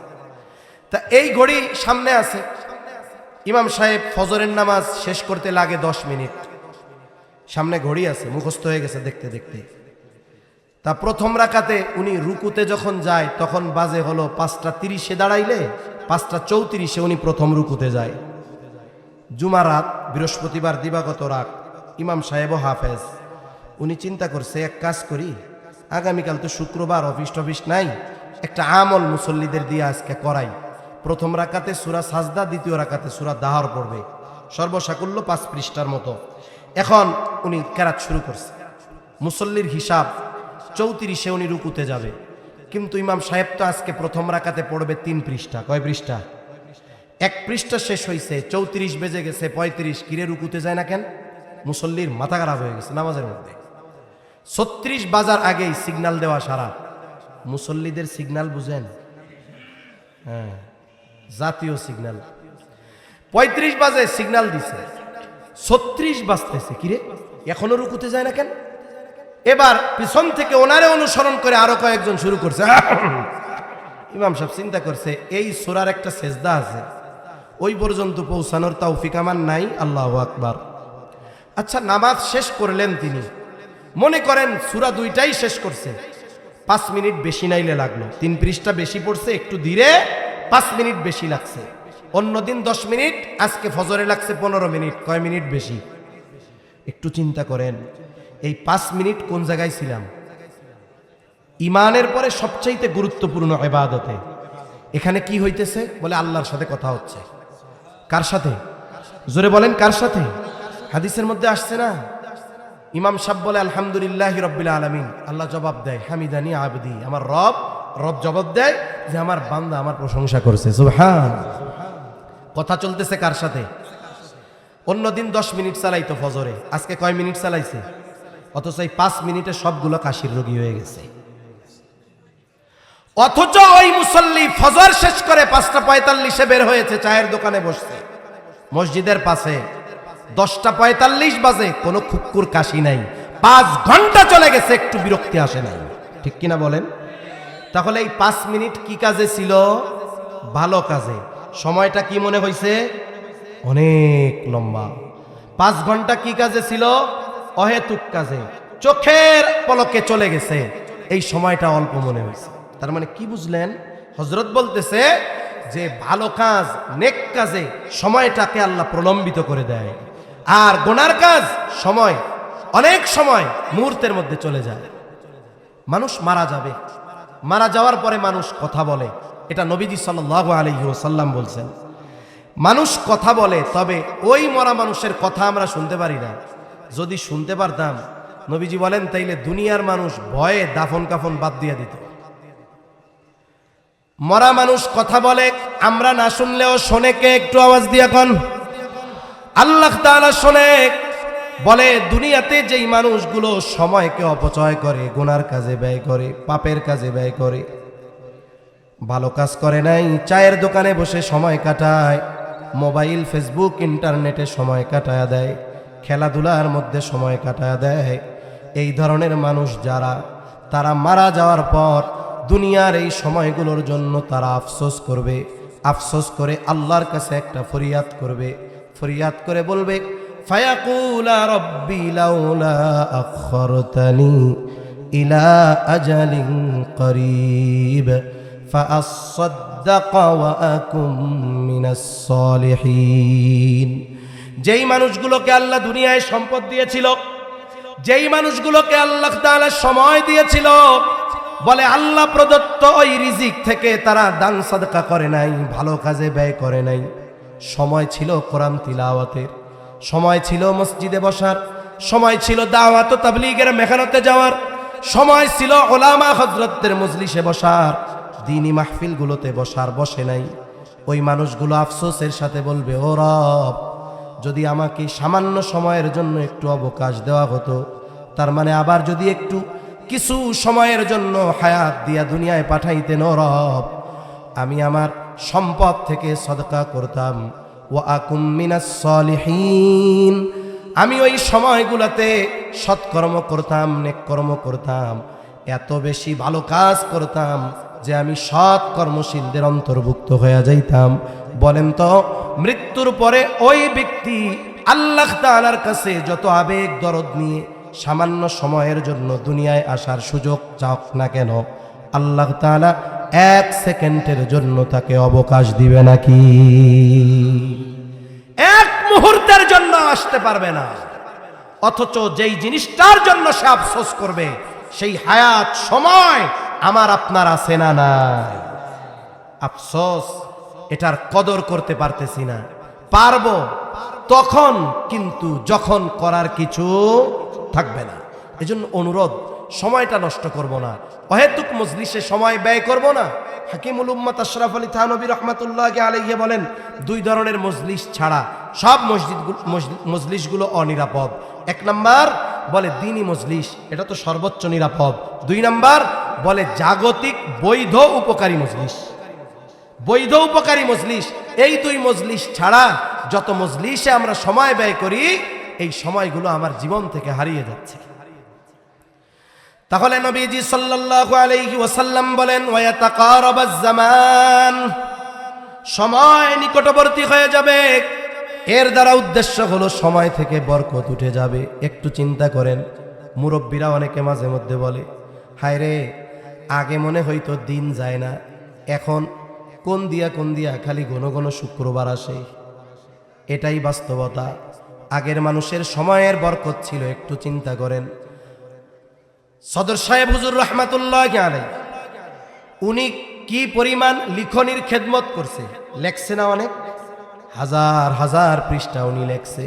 তা এই ঘড়ি সামনে আছে, ইমাম সাহেব ফজরের নামাজ শেষ করতে লাগে 10 মিনিট, সামনে ঘড়ি আছে, মুখস্থ হয়ে গেছে দেখতে দেখতে। তা প্রথম রাকাতে উনি রুকুতে যখন যায় তখন বাজে হলো 5টা 30-এ, দাঁড়াইলে 5টা 34-এ উনি প্রথম রুকুতে যায়। জুমা রাত, বৃহস্পতিবার দিবাগত রাত, ইমাম সাহেবও হাফেজ। উনি চিন্তা করছে এক কাজ করি, আগামীকাল তো শুক্রবার, অফিস টফিস নাই, একটা আমল মুসল্লিদের দিয়ে আজকে করাই। প্রথম রাকাতে সূরা সাজদা, দ্বিতীয় রাকাতে সূরা দাহর পড়বে, সর্বসাকুল্য 5 পৃষ্ঠার মতো। এখন উনি কেরাত শুরু করছে, মুসল্লির হিসাব 34-এ উনি রুকুতে যাবে, কিন্তু ইমাম সাহেব তো আজকে প্রথম রাকাতে পড়বে 3 পৃষ্ঠা। কয় পৃষ্ঠা? 1 পৃষ্ঠা শেষ হয়েছে, 34 বেজে গেছে, 35, কিরে রুকুতে যায় না কেন? মুসল্লির মাথা খারাপ হয়ে গেছে নামাজের মধ্যে। 36 বাজার আগেই সিগন্যাল দেওয়া সারা। মুসল্লিদের সিগন্যাল বুঝেন? হ্যাঁ, জাতীয় সিগন্যাল। 35 বাজে সিগন্যাল দিছে, 36 বাজতেছে, কিরে এখনো রুকুতে যায় না কেন? এবার পিছন থেকে ওনারে অনুসরণ করে আরো কয়েকজন শুরু করছে। ইমাম সাহেব চিন্তা করছে এই সূরার একটা সেজদা আছে, ওই পর্যন্ত পৌঁছানোর তৌফিক আমার নাই। আল্লাহু আকবার। আচ্ছা, নামাজ শেষ করলেন তিনি, মনে করেন সূরা 2টাই শেষ করছে, 5 মিনিট বেশি নাইলে লাগলো, 3 পৃষ্ঠা বেশি পড়ছে, একটু ধীরে 5 মিনিট বেশি লাগছে। অন্যদিন 10 মিনিট, আজকে ফজরে লাগছে 15 মিনিট, কয় মিনিট বেশি? একটু চিন্তা করেন, এই 5 মিনিট কোন জায়গায় ছিলাম? ইমানের পরে সবচাইতে গুরুত্বপূর্ণ ইবাদতে। এখানে কি হইতেছে? বলে আল্লাহর সাথে কথা হচ্ছে। কার সাথে? জোরে বলেন, কার সাথে? হাদিসের মধ্যে আসছে না, ইমাম সাহেব বলে আলহামদুলিল্লাহি রাব্বিল আলামিন, আল্লাহ জবাব দেয় হামিদানি আবদি, আমার রব জবাব দেয় যে আমার বান্দা আমার প্রশংসা করছে। সুবহান। কথা চলতেছে কার সাথে? অন্যদিন 10 মিনিট চালাইতো ফজরে, আজকে কয় মিনিট চালাইছে? অথচ এই 5 মিনিটে সবগুলো কাশির রোগী হয়ে গেছে। অথচ ওই মুসল্লি ফজর শেষ করে 5টা 45-এ বের হয়েছে, চায়ের দোকানে বসছে মসজিদের পাশে, 10টা 45 বাজে, কোনো খুক্কুর কাশি নাই, 5 ঘন্টা চলে গেছে, একটু বিরক্তি আসে নাই। ঠিক কিনা বলেন? তাহলে এই 5 মিনিট কি কাজে ছিল? ভালো কাজে। সময়টা কি মনে হয়েছে? অনেক লম্বা। 5 ঘন্টা কি কাজে ছিল? অহেতুক কাজে, চোখের পলকে চলে গেছে, এই সময়টা অল্প মনে হয়েছে। তার মানে কি বুঝলেন? হযরত বলতেছে যে ভালো কাজ, নেক কাজে সময়টাকে আল্লাহ প্রলম্বিত করে দেয়, আর গুনার কাজ সময় অনেক সময় মুহূর্তের মধ্যে চলে যায়। মানুষ মারা যাবে, মারা যাওয়ার পরে মানুষ কথা বলে, এটা নবীজি সাল্লাল্লাহু আলাইহি ওয়াসাল্লাম বলছেন। মানুষ কথা বলে, তবে ওই মরা মানুষের কথা আমরা শুনতে পারি না। যদি শুনতে পারতাম, নবীজি বলেন, তাইলে দুনিয়ার মানুষ ভয়ে দাফন কাফন বাদ দিয়ে দিত। মরা মানুষ কথা বলে, আমরা না শুনলেও শোনে কে? একটু আওয়াজ দিয়ে এখন। আল্লাহ তাআলা শোনে। বলে দুনিয়াতে যেই মানুষগুলো সময়কে অপচয় করে, গুনার কাজে ব্যয় করে, পাপের কাজে ব্যয় করে, ভালো কাজ করে নাই, চায়ের দোকানে বসে সময় কাটায়, মোবাইল ফেসবুক ইন্টারনেটে সময় কাটায় দেয়, খেলাধুলার মধ্যে সময় কাটায় দেয়, এই ধরনের মানুষ যারা, তারা মারা যাওয়ার পর দুনিয়ার এই সময়গুলোর জন্য তারা আফসোস করবে। আফসোস করে আল্লাহর কাছে একটা ফরিয়াদ করবে, ফরিয়াদ করে বলবে, ফায়াকুলা রব্বি লাউলা আখরতানি ইলা আজালিন করিব ফাআসাদ্দাক ওয়া আকুম মিনাস সলিহিন। যেই মানুষগুলোকে আল্লাহ দুনিয়ায় সম্পদ দিয়েছিল, যেই মানুষগুলোকে আল্লাহ তাআলা সময় দিয়েছিল, বলে আল্লাহ প্রদত্ত ওই রিজিক থেকে তারা দান সাদকা করে নাই, ভালো কাজে ব্যয় করে নাই। সময় ছিল কোরআন তিলাওয়াতের, সময় ছিল মসজিদে বসার, সময় ছিল দাওয়াত ও তাবলীগের মেহনতে যাওয়ার, সময় ছিল ওলামা হযরতদের মজলিসে বসার, দ্বীনি মাহফিলগুলোতে বসার, বসে নাই। ওই মানুষগুলো আফসোসের সাথে বলবে, ও রব, যদি আমাকে সামান্য সময়ের জন্য একটু অবকাশ দেওয়া হতো, তার মানে আবার যদি একটু কিছু সময়ের জন্য হায়াত দিয়া দুনিয়ায় পাঠাইতেন ও রব, আমি আমার সম্পদ থেকে সদকা করতাম, ওয়া আকুম মিনাস সলিহিন, আমি ওই সময়গুলোতে সৎকর্ম করতাম, নেক কর্ম করতাম, এত বেশি ভালো কাজ করতাম যে আমি সৎ কর্মশীলদের অন্তর্ভুক্ত হয়ে যাইতাম। বলেন তো, মৃত্যুর পরে ওই ব্যক্তি আল্লাহ তাআলার কাছে যত আবেগ দরদ নিয়ে সামান্য সময়ের জন্য দুনিয়ায় আসার সুযোগ চাওক না কেন, আল্লাহ তাআলা এক সেকেন্ডের জন্য তাকে অবকাশ দিবে নাকি? এক মুহূর্তের জন্য আসতে পারবে না। অথচ যেই জিনিসটার জন্য সে আফসোস করবে, সেই হায়াত সময় আমার আপনার আছে না নাই? আফসোস, এটার কদর করতে পারতেছি না। পারবো তখন, কিন্তু যখন করার কিছু থাকবে না। এজন্য অনুরোধ, সময়টা নষ্ট করব না, অহেতুক মজলিসে সময় ব্যয় করব না। হাকিমুল উম্মাত আশরাফ আলী থানভী রহমাতুল্লাহি আলাইহি বলেন, দুই ধরনের মজলিস ছাড়া সব মজলিসগুলো অনিরাপদ। এক নাম্বার বলে দ্বীনি মজলিস, এটা তো সর্বোচ্চ নিরাপদ। দুই নাম্বার বলে জাগতিক বৈধ উপকারী মজলিস। বৈধ উপকারী মজলিস, এই দুই মজলিস ছাড়া যত মজলিসে আমরা সময় ব্যয় করি, এই সময়গুলো আমার জীবন থেকে হারিয়ে যাচ্ছে। তাহলে নবীজি সাল্লাল্লাহু আলাইহি ওয়াসাল্লাম বলেন, ওয়ায়াতাকারাবাজ জামান, সময় নিকটবর্তী হয়ে যাবে। এর দ্বারা উদ্দেশ্য হলো সময় থেকে বরকত উঠে যাবে। একটু চিন্তা করেন, মুরব্বীরা অনেকে মাঝে মধ্যে বলে, হায় রে, আগে মনে হইতো দিন যায় না, এখন কোন দিয়া খালি ঘন ঘন শুক্রবার আসে। এটাই বাস্তবতা। আগের মানুষের সময়ের বরকত ছিল। একটু চিন্তা করেন, সদর সাহেব হুজুর রহমাতুল্লাহি আলাইহি, উনি কি পরিমাণ লিখনির খেদমত করছে, লেখছে না? অনেক হাজার হাজার পৃষ্ঠা উনি লেখছে।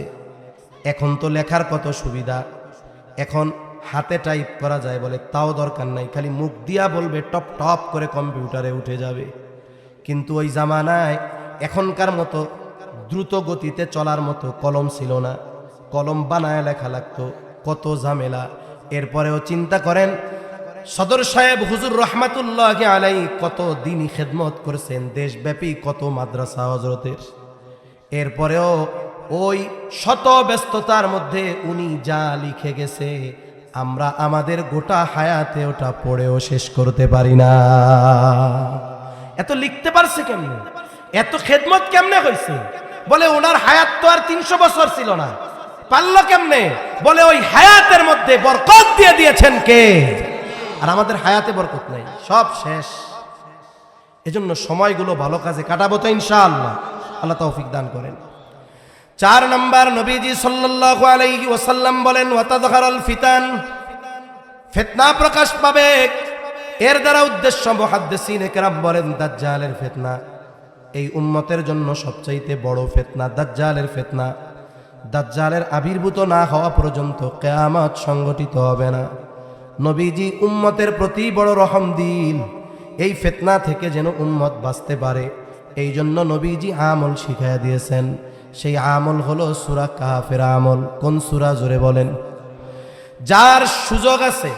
এখন তো লেখার কত সুবিধা, এখন হাতে টাইপ করা যায়, বলে তাও দরকার নাই, খালি মুখ দিয়া বলবে, টপ টপ করে কম্পিউটারে উঠে যাবে। কিন্তু ওই জামানায় এখনকার মতো দ্রুত গতিতে চলার মতো কলম ছিল না, কলম বানায় লেখা লাগতো, কত ঝামেলা। এরপরেও চিন্তা করেন, সদর সাহেব হুজুর রহমাতুল্লাহি আলাইহি কত দ্বীনি খেদমত করেছেন, দেশব্যাপী কত মাদ্রাসা হযরতের। এরপরেও ওই শত ব্যস্ততার মধ্যে উনি যা লিখে গেছে, আমরা আমাদের গোটা হায়াতে ওটা পড়েও শেষ করতে পারি না। এত লিখতে পারছে কেমনে? এত খেদমত কেমনে হয়েছে? বলে ওনার হায়াত তো আর 300 বছর ছিল না, পারল কেমনে? বলে ওই হায়াতের মধ্যে বরকত দিয়ে দিয়েছেন কে? আর আমাদের হায়াতে বরকত নাই, সব শেষ। এজন্য সময়গুলো ভালো কাজে কাটাবো তো ইনশাআল্লাহ। আল্লাহ তৌফিক দান করেন। 4 নাম্বার, নবীজি সাল্লাল্লাহু আলাইহি ওয়াসাল্লাম বলেন, ওয়াতাযহারাল ফিতান, ফিতনা প্রকাশ পাবে। এর দ্বারা উদ্দেশ্য, মুহাদ্দিসিনে কেরাম বলেন, দাজ্জালের ফিতনা। এই উম্মতের জন্য সবচাইতে বড় ফিতনা দাজ্জালের ফিতনা। দাজ্জালের আবির্ভূত না হওয়া পর্যন্ত কিয়ামত সংগঠিত হবে না। নবীজি উম্মতের প্রতি বড় রহম দিন, এই ফিতনা থেকে যেন উম্মত বাঁচতে পারে, এই জন্য নবীজি আমল শিখাইয়া দিয়েছেন। সেই আমল হলো সূরা কাহফের আমল। কোন সূরা? জোরে বলেন। যার সুযোগ আছে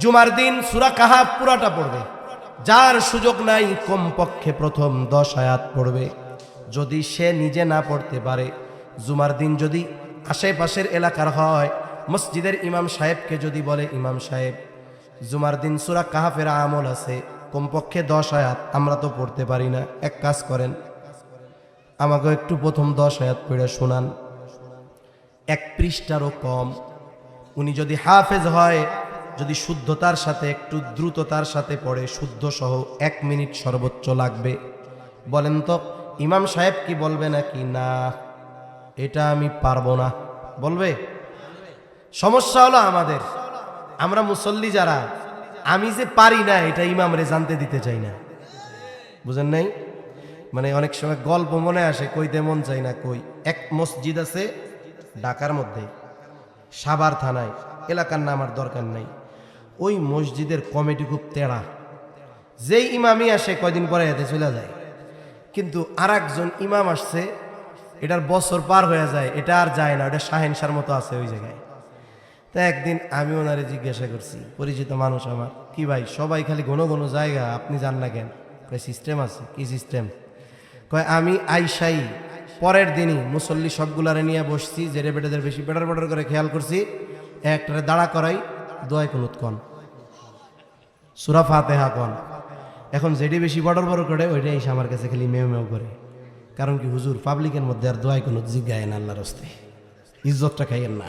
জুমার দিন সূরা কাহফ পুরাটা পড়বে, যার সুযোগ নাই কমপক্ষে প্রথম 10 আয়াত পড়বে। যদি সে নিজে না পড়তে পারে, জুমার দিন যদি আশেপাশের এলাকার হয়, মসজিদের ইমাম সাহেবকে যদি বলে, ইমাম সাহেব জুমার দিন সূরা কাহফের আমল আছে, কমপক্ষে 10 আয়াত, আমরা তো পড়তে পারি না, এক কাজ করেন, আমাকে একটু প্রথম 10 আয়াত পড়ে শোনান। 1 পৃষ্ঠারও কম। উনি যদি হাফেজ হয়, যদি শুদ্ধতার সাথে, একটু দ্রুততার সাথে পড়ে, শুদ্ধ সহ 1 মিনিট সর্বোচ্চ লাগবে। বলেন তো ইমাম সাহেব কি বলবে নাকি না এটা আমি পারবো না? বলবে? সমস্যা হলো আমাদের, আমরা মুসল্লি যারা, আমি যে পারি না এটা ইমামরে জানতে দিতে চাই না। বুঝেন নাই? মানে অনেক সময় গল্প মনে আসে, কইতে মন চাই না কই। এক মসজিদ আছে ঢাকার মধ্যে, সাভার থানায়, এলাকার নাম আর দরকার নাই। ওই মসজিদের কমিটি খুব তেড়া, যেই ইমামই আসে কয়দিন পরে এতে চলে যায়। কিন্তু আর একজন ইমাম আসছে, এটার বছর পার হয়ে যায়, এটা আর যায় না, ওটা শাহেনশার মতো আছে ওই জায়গায়। তা একদিন আমি ওনারে জিজ্ঞাসা করছি, পরিচিত মানুষ আমার, কি ভাই সবাই খালি ঘন ঘন জায়গা, আপনি যান না কেন? কয় সিস্টেম আছে। কি সিস্টেম? কয় আমি আইসাই পরের দিনই মুসল্লি সবগুলারে নিয়ে বসছি, যে বেটাদের বেশি বেটার বেটার করে খেয়াল করছি, একটারে দাঁড়া করাই দোয়াই কুনুত কন, সূরা ফাতিহা কন। এখন যেটি বেশি বড় বড় করে ওইটাই এসে আমার কাছে খালি মেও মেও করে। কারণ কি হুজুর, পাবলিকের মধ্যে আর দোয়াই কুনুত জিগায় না, আল্লাহর রাস্তায় ইজ্জতটা খাইয়েন না।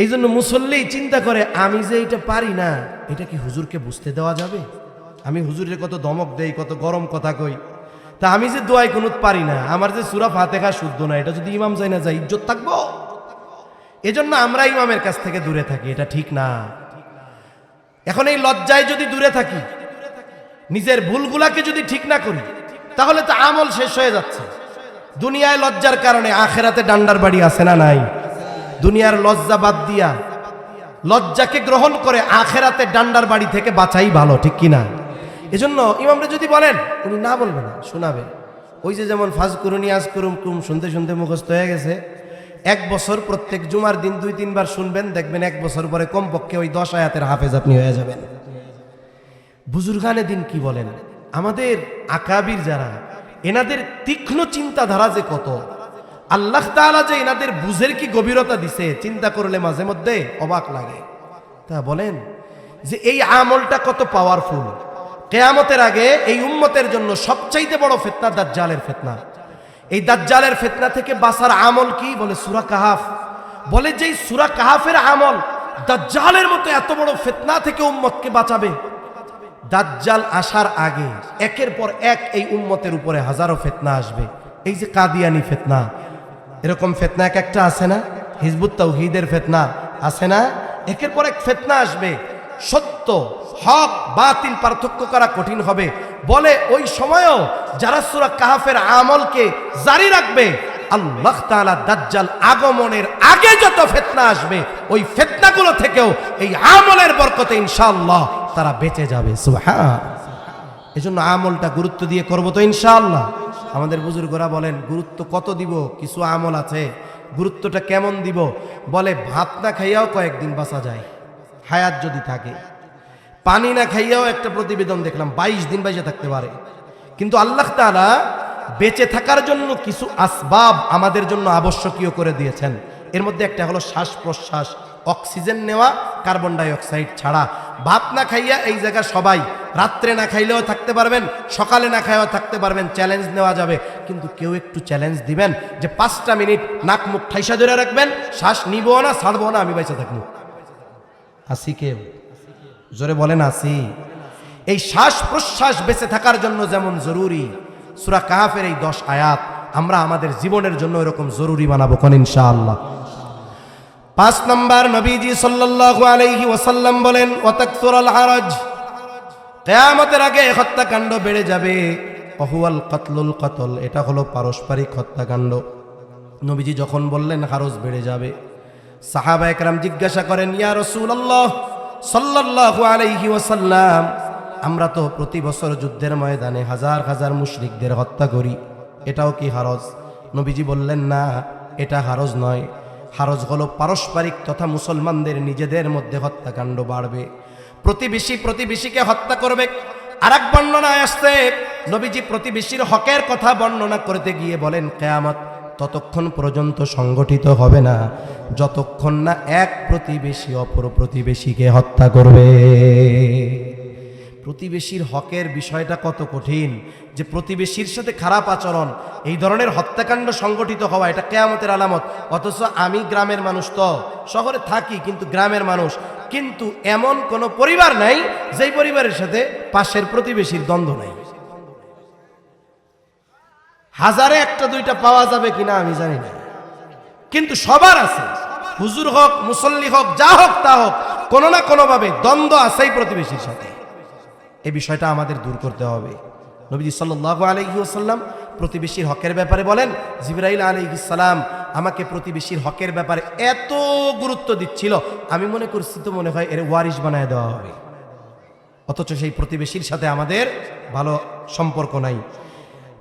এই জন্য মুসল্লি চিন্তা করে, আমি যে এটা পারি না, এটা কি হুজুরকে বুঝতে দেওয়া যাবে? আমি হুজুরের কত ধমক দেই, কত গরম কথা কই, তা আমি যে দোয়াই কুনুত পারি না, আমার যে সূরা ফাতিহা শুদ্ধ না, এটা যদি ইমাম যায় না যায়, ইজ্জত থাকবো? এজন্য আমরা ইমামের কাছ থেকে দূরে থাকি, এটা ঠিক না। এখন এই লজ্জায় যদি দূরে থাকি, নিজের ভুলগুলাকে যদি ঠিক না করি, তাহলে তো আমল শেষ হয়ে যাচ্ছে। দুনিয়ায় লজ্জার কারণে আখেরাতে ডান্ডার বাড়ি আছে না নাই? দুনিয়ার লজ্জা বাদ দিয়া লজ্জাকে গ্রহণ করে আখেরাতে ডান্ডার বাড়ি থেকে বাঁচাই ভালো, ঠিক কিনা? এজন্য ইমামরা যদি বলেন, উনি না বলবেন না, শোনাবে। ওই যে যেমন ফাজকুরুনি আজকুরুম কুম শুনতে শুনতে মুখস্থ হয়ে গেছে, এক বছর প্রত্যেক জুমার দিন 2-3 বার শুনবেন, দেখবেন এক বছর পরে কমপক্ষে ওই 10 আয়াতের হাফেজ আপনি হয়ে যাবেন। বুজুর্গানে দিন কি বলেন, আমাদের আকাবির যারা, এনাদের তীক্ষ্ণ চিন্তাধারা যে কত, আল্লাহ তাআলা যে এনাদের বুঝের কি গভীরতা দিছে, চিন্তা করলে মাঝে মধ্যে অবাক লাগে। তা বলেন যে এই আমলটা কত পাওয়ারফুল। কিয়ামতের আগে এই উম্মতের জন্য সবচাইতে বড় ফিতনা দাজ্জালের ফিতনা। এই দাজ্জালের ফিতনা থেকে বাঁচার আমল কি? বলে সূরা কাহাফ। বলে যে সূরা কাহাফের আমল দাজ্জালের মতো এত বড় ফিতনা থেকে উম্মতকে বাঁচাবে। দাজ্জাল আসার আগে একের পর এক এই উম্মতের উপরে হাজারো ফিতনা আসবে। এই যে কাদিয়ানি ফিতনা, এরকম ফিতনা এক একটা আছে না? হিজবুত তাওহীদের ফিতনা আছে না? একের পর এক ফিতনা আসবে। সত্য হক বাতিল পার্থক্য করা কঠিন হবে। বলে ওই সময়ও যারা সূরা কাহাফের আমলকে জারি রাখবে, আল্লাহ তাআলা দাজ্জাল আগমনের আগে যত ফিতনা আসবে, ওই ফিতনাগুলো থেকেও এই আমলের বরকতে ইনশাআল্লাহ তারা বেঁচে যাবে। সুবহান। এজন্য আমলটা গুরুত্ব দিয়ে করব তো ইনশাআল্লাহ। আমাদের বুজুর্গরা বলেন, গুরুত্ব কত দিব? কিছু আমল আছে, গুরুত্বটা কেমন দিব? বলে ভাত না খাইয়াও কয়েকদিন বাঁচা যায় হায়াত যদি থাকে। পানি না খাইয়াও একটা প্রতিবেদন দেখলাম 22 দিন বেঁচে থাকতে পারে। কিন্তু আল্লাহ তাআলা বেঁচে থাকার জন্য কিছু আসবাব আমাদের জন্য আবশ্যকীয় করে দিয়েছেন। এর মধ্যে একটা হলো শ্বাস প্রশ্বাস, অক্সিজেন নেওয়া, কার্বন ডাই অক্সাইড ছাড়া। ভাত না খাইয়া এই জায়গা সবাই, রাত্রে না খাইলেও থাকতে পারবেন, সকালে না খাইয়াও থাকতে পারবেন, চ্যালেঞ্জ নেওয়া যাবে। কিন্তু কেউ একটু চ্যালেঞ্জ দিবেন যে 5টা মিনিট নাক মুখ ঠাইসা ধরে রাখবেন, শ্বাস নিবো না ছাড়বো না, আমি বেঁচে থাকবো। আসি কেউ? জোরে বলেন আসি। এই শ্বাস প্রশ্বাস বেঁচে থাকার জন্য যেমন জরুরি, সূরা কাহাফের এই 10 আয়াত আমরা আমাদের জীবনের জন্য এরকম জরুরি বানাবো কোন ইনশাআল্লাহ। 5 নম্বর, নবীজি সাল্লাল্লাহু আলাইহি ওয়াসাল্লাম বলেন, ওয়াতাকসুরাল হারাজ, কিয়ামতের আগে হত্যাকাণ্ড বেড়ে যাবে। ওহুয়াল কাতলুল কাতল, এটা হলো পারস্পরিক হত্যাকাণ্ড। নবীজি যখন বললেন হারজ বেড়ে যাবে, সাহাবায়ে কেরাম জিজ্ঞাসা করেন, ইয়া রাসূলুল্লাহ সাল্লাল্লাহু আলাইহি ওয়াসাল্লাম, আমরা তো প্রতি বছর যুদ্ধের ময়দানে হাজার হাজার মুশরিকদের হত্যা করি, এটাও কি হারজ? নবীজি বললেন, না, এটা হারজ নয়। হারজ হলো পারস্পরিক তথা মুসলমানদের নিজেদের মধ্যে হত্যাকাণ্ড বাড়বে, প্রতিবেশী প্রতিবেশীকে হত্যা করবে। আরেক বর্ণনায় আসছে, নবীজি প্রতিবেশীর হকের কথা বর্ণনা করতে গিয়ে বলেন, কিয়ামত ততক্ষণ পর্যন্ত সংগঠিত হবে না যতক্ষণ না এক প্রতিবেশী অপর প্রতিবেশীকে হত্যা করবে। প্রতিবেশীর হকের বিষয়টা কত কঠিন, যে প্রতিবেশীর সাথে খারাপ আচরণ, এই ধরনের হত্যাকাণ্ড সংগঠিত হওয়া, এটা কিয়ামতের আলামত। অথচ আমি গ্রামের মানুষ, তো শহরে থাকি কিন্তু গ্রামের মানুষ, কিন্তু এমন কোন পরিবার নাই যেই পরিবারের সাথে পাশের প্রতিবেশীর দ্বন্দ্ব নাই। হাজারে 1-2টা পাওয়া যাবে কিনা আমি জানি না, কিন্তু সবার আছে। হুজুর হোক, মুসল্লি হোক, যা হোক তা হোক, কোনো না কোনোভাবে দ্বন্দ্ব আছেই প্রতিবেশীর সাথে। এই বিষয়টা আমাদের দূর করতে হবে। নবীজি সাল্লাল্লাহু আলাইহি ওয়াসাল্লাম প্রতিবেশীর হকের ব্যাপারে বলেন, জিবরাইল আলাইহিস সালাম আমাকে প্রতিবেশীর হকের ব্যাপারে এত গুরুত্ব দিচ্ছিল, আমি মনে করছি তো মনে হয় এর ওয়ারিশ বানায় দেওয়া হবে, অথচ সেই প্রতিবেশীর সাথে আমাদের ভালো সম্পর্ক নাই।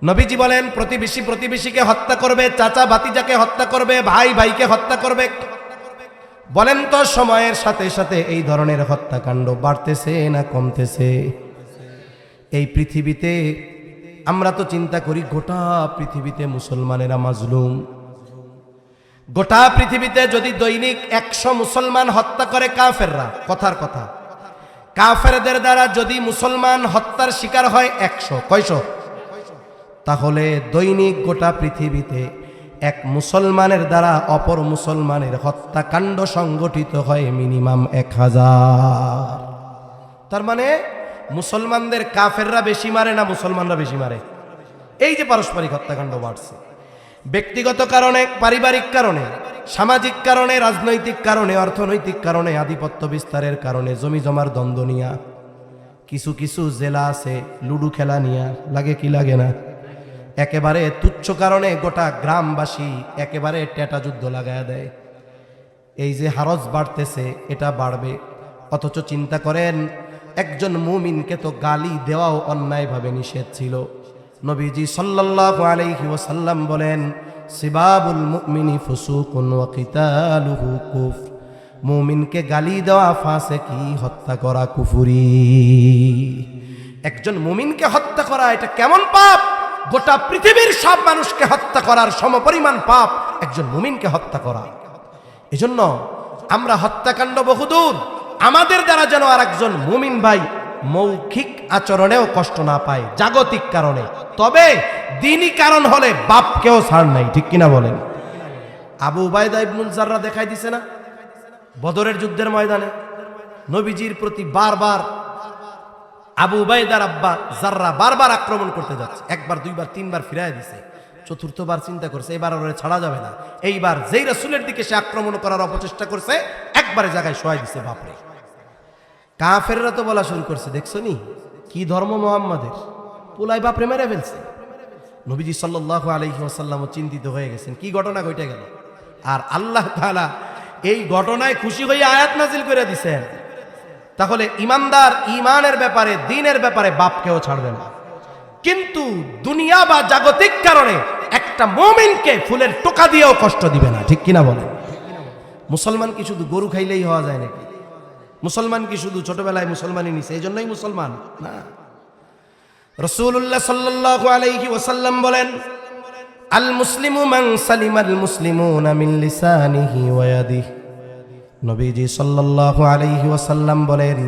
নবীজি বলেন, প্রতিবেশী প্রতিবেশীকে হত্যা করবে, চাচা ভাতিজাকে হত্যা করবে, ভাই ভাইকে হত্যা করবে। বলেন তো সময়ের সাথে সাথে এই ধরনের হত্যাকাণ্ড বাড়তেছে না কমতেছে? এই পৃথিবীতে আমরা তো চিন্তা করি গোটা পৃথিবীতে মুসলমানেরা মাজলুম। গোটা পৃথিবীতে যদি দৈনিক 100 মুসলমান হত্যা করে কাফেররা, কথার কথা, কাফেরদের দ্বারা যদি মুসলমান হত্যার শিকার হয় 100, কয়শো? তাহলে দৈনিক গোটা পৃথিবীতে এক মুসলমানের দ্বারা অপর মুসলমানের হত্যাকাণ্ড সংগঠিত হয় মিনিমাম 1000। তার মানে মুসলমানদের কাফেররা বেশি মারে না মুসলমানরা বেশি মারে? এই যে পারস্পরিক হত্যাকাণ্ড বাড়ছে, ব্যক্তিগত কারণে, পারিবারিক কারণে, সামাজিক কারণে, রাজনৈতিক কারণে, অর্থনৈতিক কারণে, আধিপত্য বিস্তারের কারণে, জমি জমার দ্বন্দ্ব নিয়া, কিছু কিছু জেলা আছে লুডু খেলা নিয়া, লাগে কি লাগে না? একেবারে তুচ্ছ কারণে গোটা গ্রামবাসী একেবারে টেটা যুদ্ধ লাগায়া দেয়। এই যে হারজ বাড়তেছে, এটা বাড়বে। অথচ চিন্তা করেন, একজন মুমিনকে তো গালি দেওয়াও অন্যায়ভাবে নিষেধ ছিল। নবীজি সাল্লাল্লাহু আলাইহি ওয়াসাল্লাম বলেন, সিবাবুল মুমিনি ফুসুকুন ওয়া কিতালুহু কুফর। মুমিনকে গালি দেওয়া ফাসিকি, হত্যা করা কুফরি। একজন মুমিনকে হত্যা করা এটা কেমন পাপ? গোটা পৃথিবীর সব মানুষকে হত্যা করার সমপরিমাণ পাপ একজন মুমিনকে হত্যা করা। এজন্য আমরা হত্যাকাণ্ড বহুদূর, আমাদের দ্বারা যেন আর একজন মুমিন ভাই মৌখিক আচরণেও কষ্ট না পায়, জাগতিক কারণে। তবে দ্বীনি কারণ হলে বাপকেও ছাড় নাই, ঠিক কিনা বলেন? আবু উবাইদা ইবনুল জাররা দেখাই দিছে না বদরের যুদ্ধের ময়দানে? নবীজির প্রতি বারবার আবু উবাইদার আব্বা জাররা বারবার আক্রমণ করতে যাচ্ছে, একবার দুইবার তিনবার ফিরায় দিছে। চতুর্থবার চিন্তা করছে এবার ওরে ছাড়া যাবে না। এইবার যেই রাসূলের দিকে সে আক্রমণ করার অপচেষ্টা করছে, একবারে জায়গায় শোয়াই দিছে। বাপরে, কাফেররা তো বলা শুরু করছে, দেখছো নি কি ধর্ম মুহাম্মাদের, পুলাই বাপরে মেরে ফেলছে। নবীজি সাল্লাল্লাহু আলাইহি ওয়াসাল্লাম চিন্তিত হয়ে গেছেন, কি ঘটনা ঘটে গেল। আর আল্লাহ তাআলা এই ঘটনায় খুশি হয়ে আয়াত নাজিল করে দিয়েছেন, তাহলে ইমানদার ইমানের ব্যাপারে, দ্বীনের ব্যাপারে বাপকেও ছাড়বে না। কিন্তু দুনিয়া বা জাগতিক কারণে একটা মুমিনকে ফুলের টোকা দিয়েও কষ্ট দিবে না, ঠিক কিনা বলেন? মুসলমান কি শুধু গরু খাইলেই হওয়া যায় নাকি? মুসলমান কি শুধু ছোটবেলায় মুসলমানই নিছে এই জন্যই মুসলমান না? রাসূলুল্লাহ সাল্লাল্লাহু আলাইহি ওয়াসাল্লাম বলেন, আল মুসলিমু মান সালিমাল মুসলিমুনা মিন লিসানিহি ওয়া ইয়াদিহি। নবীজি সাল্লাল্লাহু আলাইহি ওয়াসাল্লাম বলেন,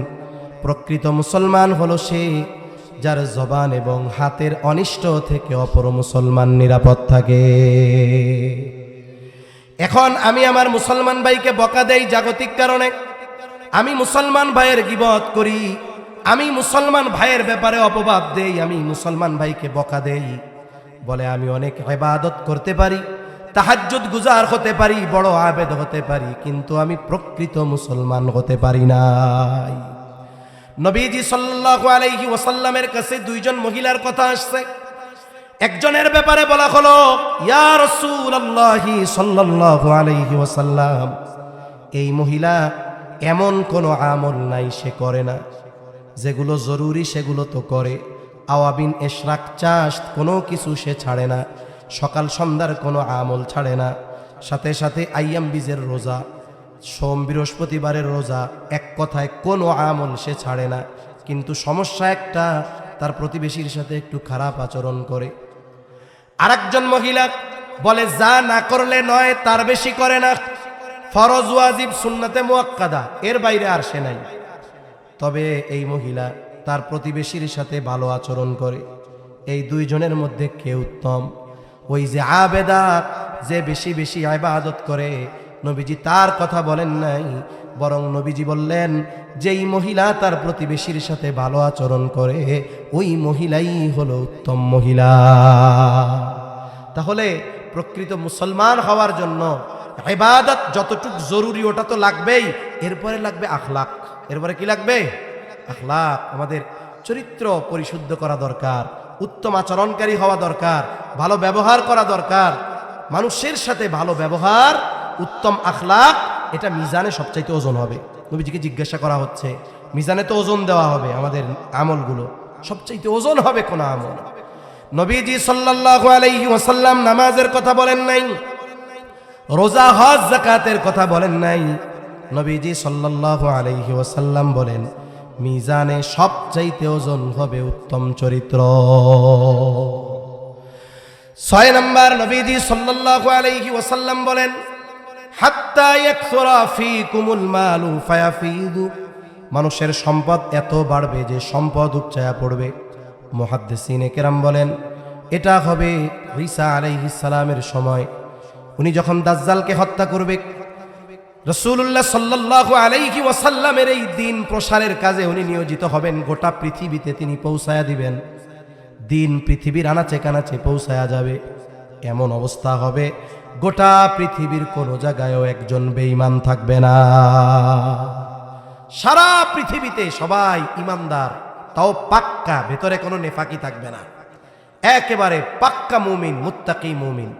প্রকৃত মুসলমান হলো সে যার জবান এবং হাতের অনিষ্ট থেকে অপর মুসলমান নিরাপদ থাকে। এখন আমি আমার মুসলমান ভাইকে বকা দেই জাগতিক কারণে, আমি মুসলমান ভাইয়ের গীবত করি, আমি মুসলমান ভাইয়ের ব্যাপারে অপবাদ দেই, আমি মুসলমান ভাইকে বকা দেই, বলে আমি অনেক ইবাদত করতে পারি, তাহাজ্জুদ গুজার হতে পারি, বড় আবেদ হতে পারি, কিন্তু আমি প্রকৃত মুসলমান হতে পারি নাই। নবীজি সাল্লাল্লাহু আলাইহি ওয়াসাল্লামের কাছে দুইজন মহিলার কথা আসছে। একজনের ব্যাপারে বলা হলো, ইয়া রাসূলুল্লাহ সাল্লাল্লাহু আলাইহি ওয়াসাল্লাম, এই মহিলা এমন কোনো আমল নাই সে করে না, যেগুলো জরুরি সেগুলো তো করে, আওয়াবিন এশরাক চাষ কোনো কিছু সে ছাড়ে না, সকাল সন্ধ্যার কোনো আমল ছাড়ে না, সাথে সাথে আইয়াম বীজের রোজা, সোম বৃহস্পতিবারের রোজা, এক কথায় কোনো আমল সে ছাড়ে না। কিন্তু সমস্যা একটা, তার প্রতিবেশীর সাথে একটু খারাপ আচরণ করে। আরেকজন মহিলা বলে, যা না করলে নয় তার বেশি করে না, ফরজ ওয়াজিব সুন্নাতে মুআক্কাদা এর বাইরে আর সে নাই। তবে এই মহিলা তার প্রতিবেশীর সাথে ভালো আচরণ করে। এই দুইজনের মধ্যে কে উত্তম? ওই যে আবেদা, যে বেশি বেশি ইবাদত করে। নবীজি তার কথা বলেন নাই, বরং নবীজি বললেন, যেই মহিলা তার প্রতিবেশীর সাথে ভালো আচরণ করে ওই মহিলাই হলো উত্তম মহিলা। তাহলে প্রকৃত মুসলমান হওয়ার জন্য ইবাদত যতটুক জরুরি ওটা তো লাগবেই, এরপরে লাগবে আখলাক। এরপরে কি লাগবে? আখলাক। আমাদের চরিত্র পরিশুদ্ধ করা দরকার, উত্তম আচরণকারী হওয়া দরকার, ভালো ব্যবহার করা দরকার। মানুষের সাথে ভালো ব্যবহার, উত্তম আখলাক, এটা মিজানে সবচাইতে ওজন হবে। নবীজিকে জিজ্ঞাসা করা হচ্ছে, মিজানে তো ওজন দেওয়া হবে আমাদের আমলগুলো, সবচাইতে ওজন হবে কোন আমল? নবীজি সাল্লাল্লাহু আলাইহি ওয়াসাল্লাম নামাজের কথা বলেন নাই, রোজা হজ যাকাতের কথা বলেন নাই। নবীজি সাল্লাল্লাহু আলাইহি ওয়াসাল্লাম বলেন মিজানে সবচাইতে ওজন হবে উত্তম চরিত্র। 6 নম্বর নবীজি সাল্লাল্লাহু আলাইহি ওয়াসাল্লাম বলেন হাত্তা ইয়াকসুরা ফীকুমুল মালু ফায়াফিদু, মানুষের সম্পদ এত বাড়বে যে সম্পদ উপচায়া পড়বে। মুহাদ্দিসিনে কেরাম বলেন এটা হবে ঈসা আলাইহিস সালামের সময়, উনি যখন দাজ্জালকে হত্যা করবে। রাসূলুল্লাহ সাল্লাল্লাহু আলাইহি ওয়াসাল্লামের এই দিন প্রসারের কাজে উনি নিয়োজিত হবেন, গোটা পৃথিবীতে তিনি পৌঁছায়া দিবেন, দিন পৃথিবীর আনাচে কানাচে পৌঁছায়া যাবে। এমন অবস্থা হবে গোটা পৃথিবীর কোনো জায়গায়ও একজন বেঈমান থাকবে না। সারা পৃথিবীতে সবাই ইমানদার, তাও পাক্কা, ভেতরে কোনো নেফাকি থাকবে না, একেবারে পাক্কা মুমিন, মুত্তাকি মুমিন।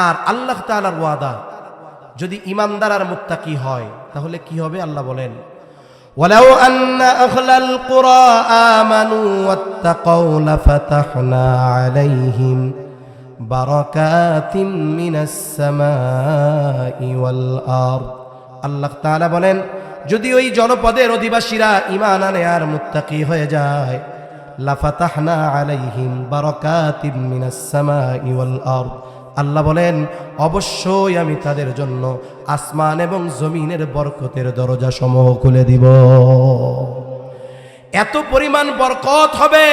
আর আল্লাহ তাআলার ওয়াদা, যদি ইমানদার আর মুত্তাকি হয় তাহলে কি হবে? আল্লাহ বলেন ওয়ালাউ আন্না আহলাল কুরা আমানু ওয়াত্তাকাউ লাফাতাহনা আলাইহিম বারাকাতিম মিনাস সামাই ওয়াল আরদ। আল্লাহ তাআলা বলেন যদি ওই জনপদের অধিবাসীরা ঈমান আনে আর মুত্তাকি হয়ে যায়, লাফাতাহনা আলাইহিম বারাকাতিম মিনাস সামাই ওয়াল আরদ, আল্লাহ বলেন অবশ্যই আমি তাদের জন্য আসমান এবং জমিনের বরকতের দরজা সমূহ খুলে দিব। এত পরিমাণ বরকত হবে,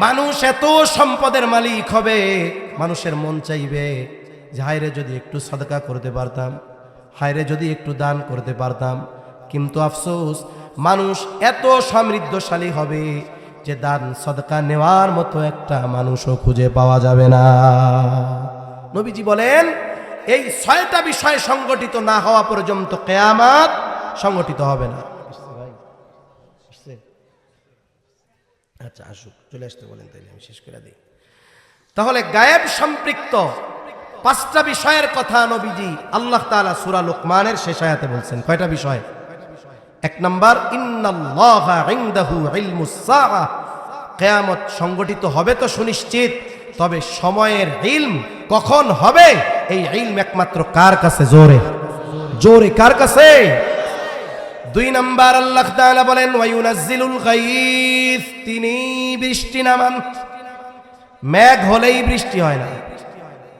মানুষ এত সম্পদের মালিক হবে, মানুষের মন চাইবে যে হায়রে যদি একটু সাদকা করতে পারতাম, হায়রে যদি একটু দান করতে পারতাম। কিন্তু আফসোস, মানুষ এত সমৃদ্ধশালী হবে যে দান সাদকা নেওয়ার মতো একটা মানুষও খুঁজে পাওয়া যাবে না। নবীজি বলেন এই 6টা বিষয় সংগঠিত না হওয়া পর্যন্ত কিয়ামত সংগঠিত হবে না। আচ্ছা আসুক, চলে আসতে বলেন, তাইলে আমি শেষ করে দিই। তাহলে গায়েব সম্পৃক্ত 5টা বিষয়ের কথা নবীজি আল্লাহ তাআলা সূরা লুকমানের শেষ আয়াতে বলছেন। কয়টা বিষয়? 1 নাম্বার, ইন্নাল্লাহা ইনদাহু ইলমুস সাআ, কিয়ামত সংগঠিত হবে তো সুনিশ্চিত, তবে সময়ের ইলম কখন হবে এই ইলম একমাত্র কার কাছে? জোরে জোরে কার কাছে? 2 নাম্বার, আল্লাহ তাআলা বলেন ওয়ায়ুনাজ্জিলুল গায়স, তিনি বৃষ্টি নামান। মেঘ হলেই বৃষ্টি হয় না,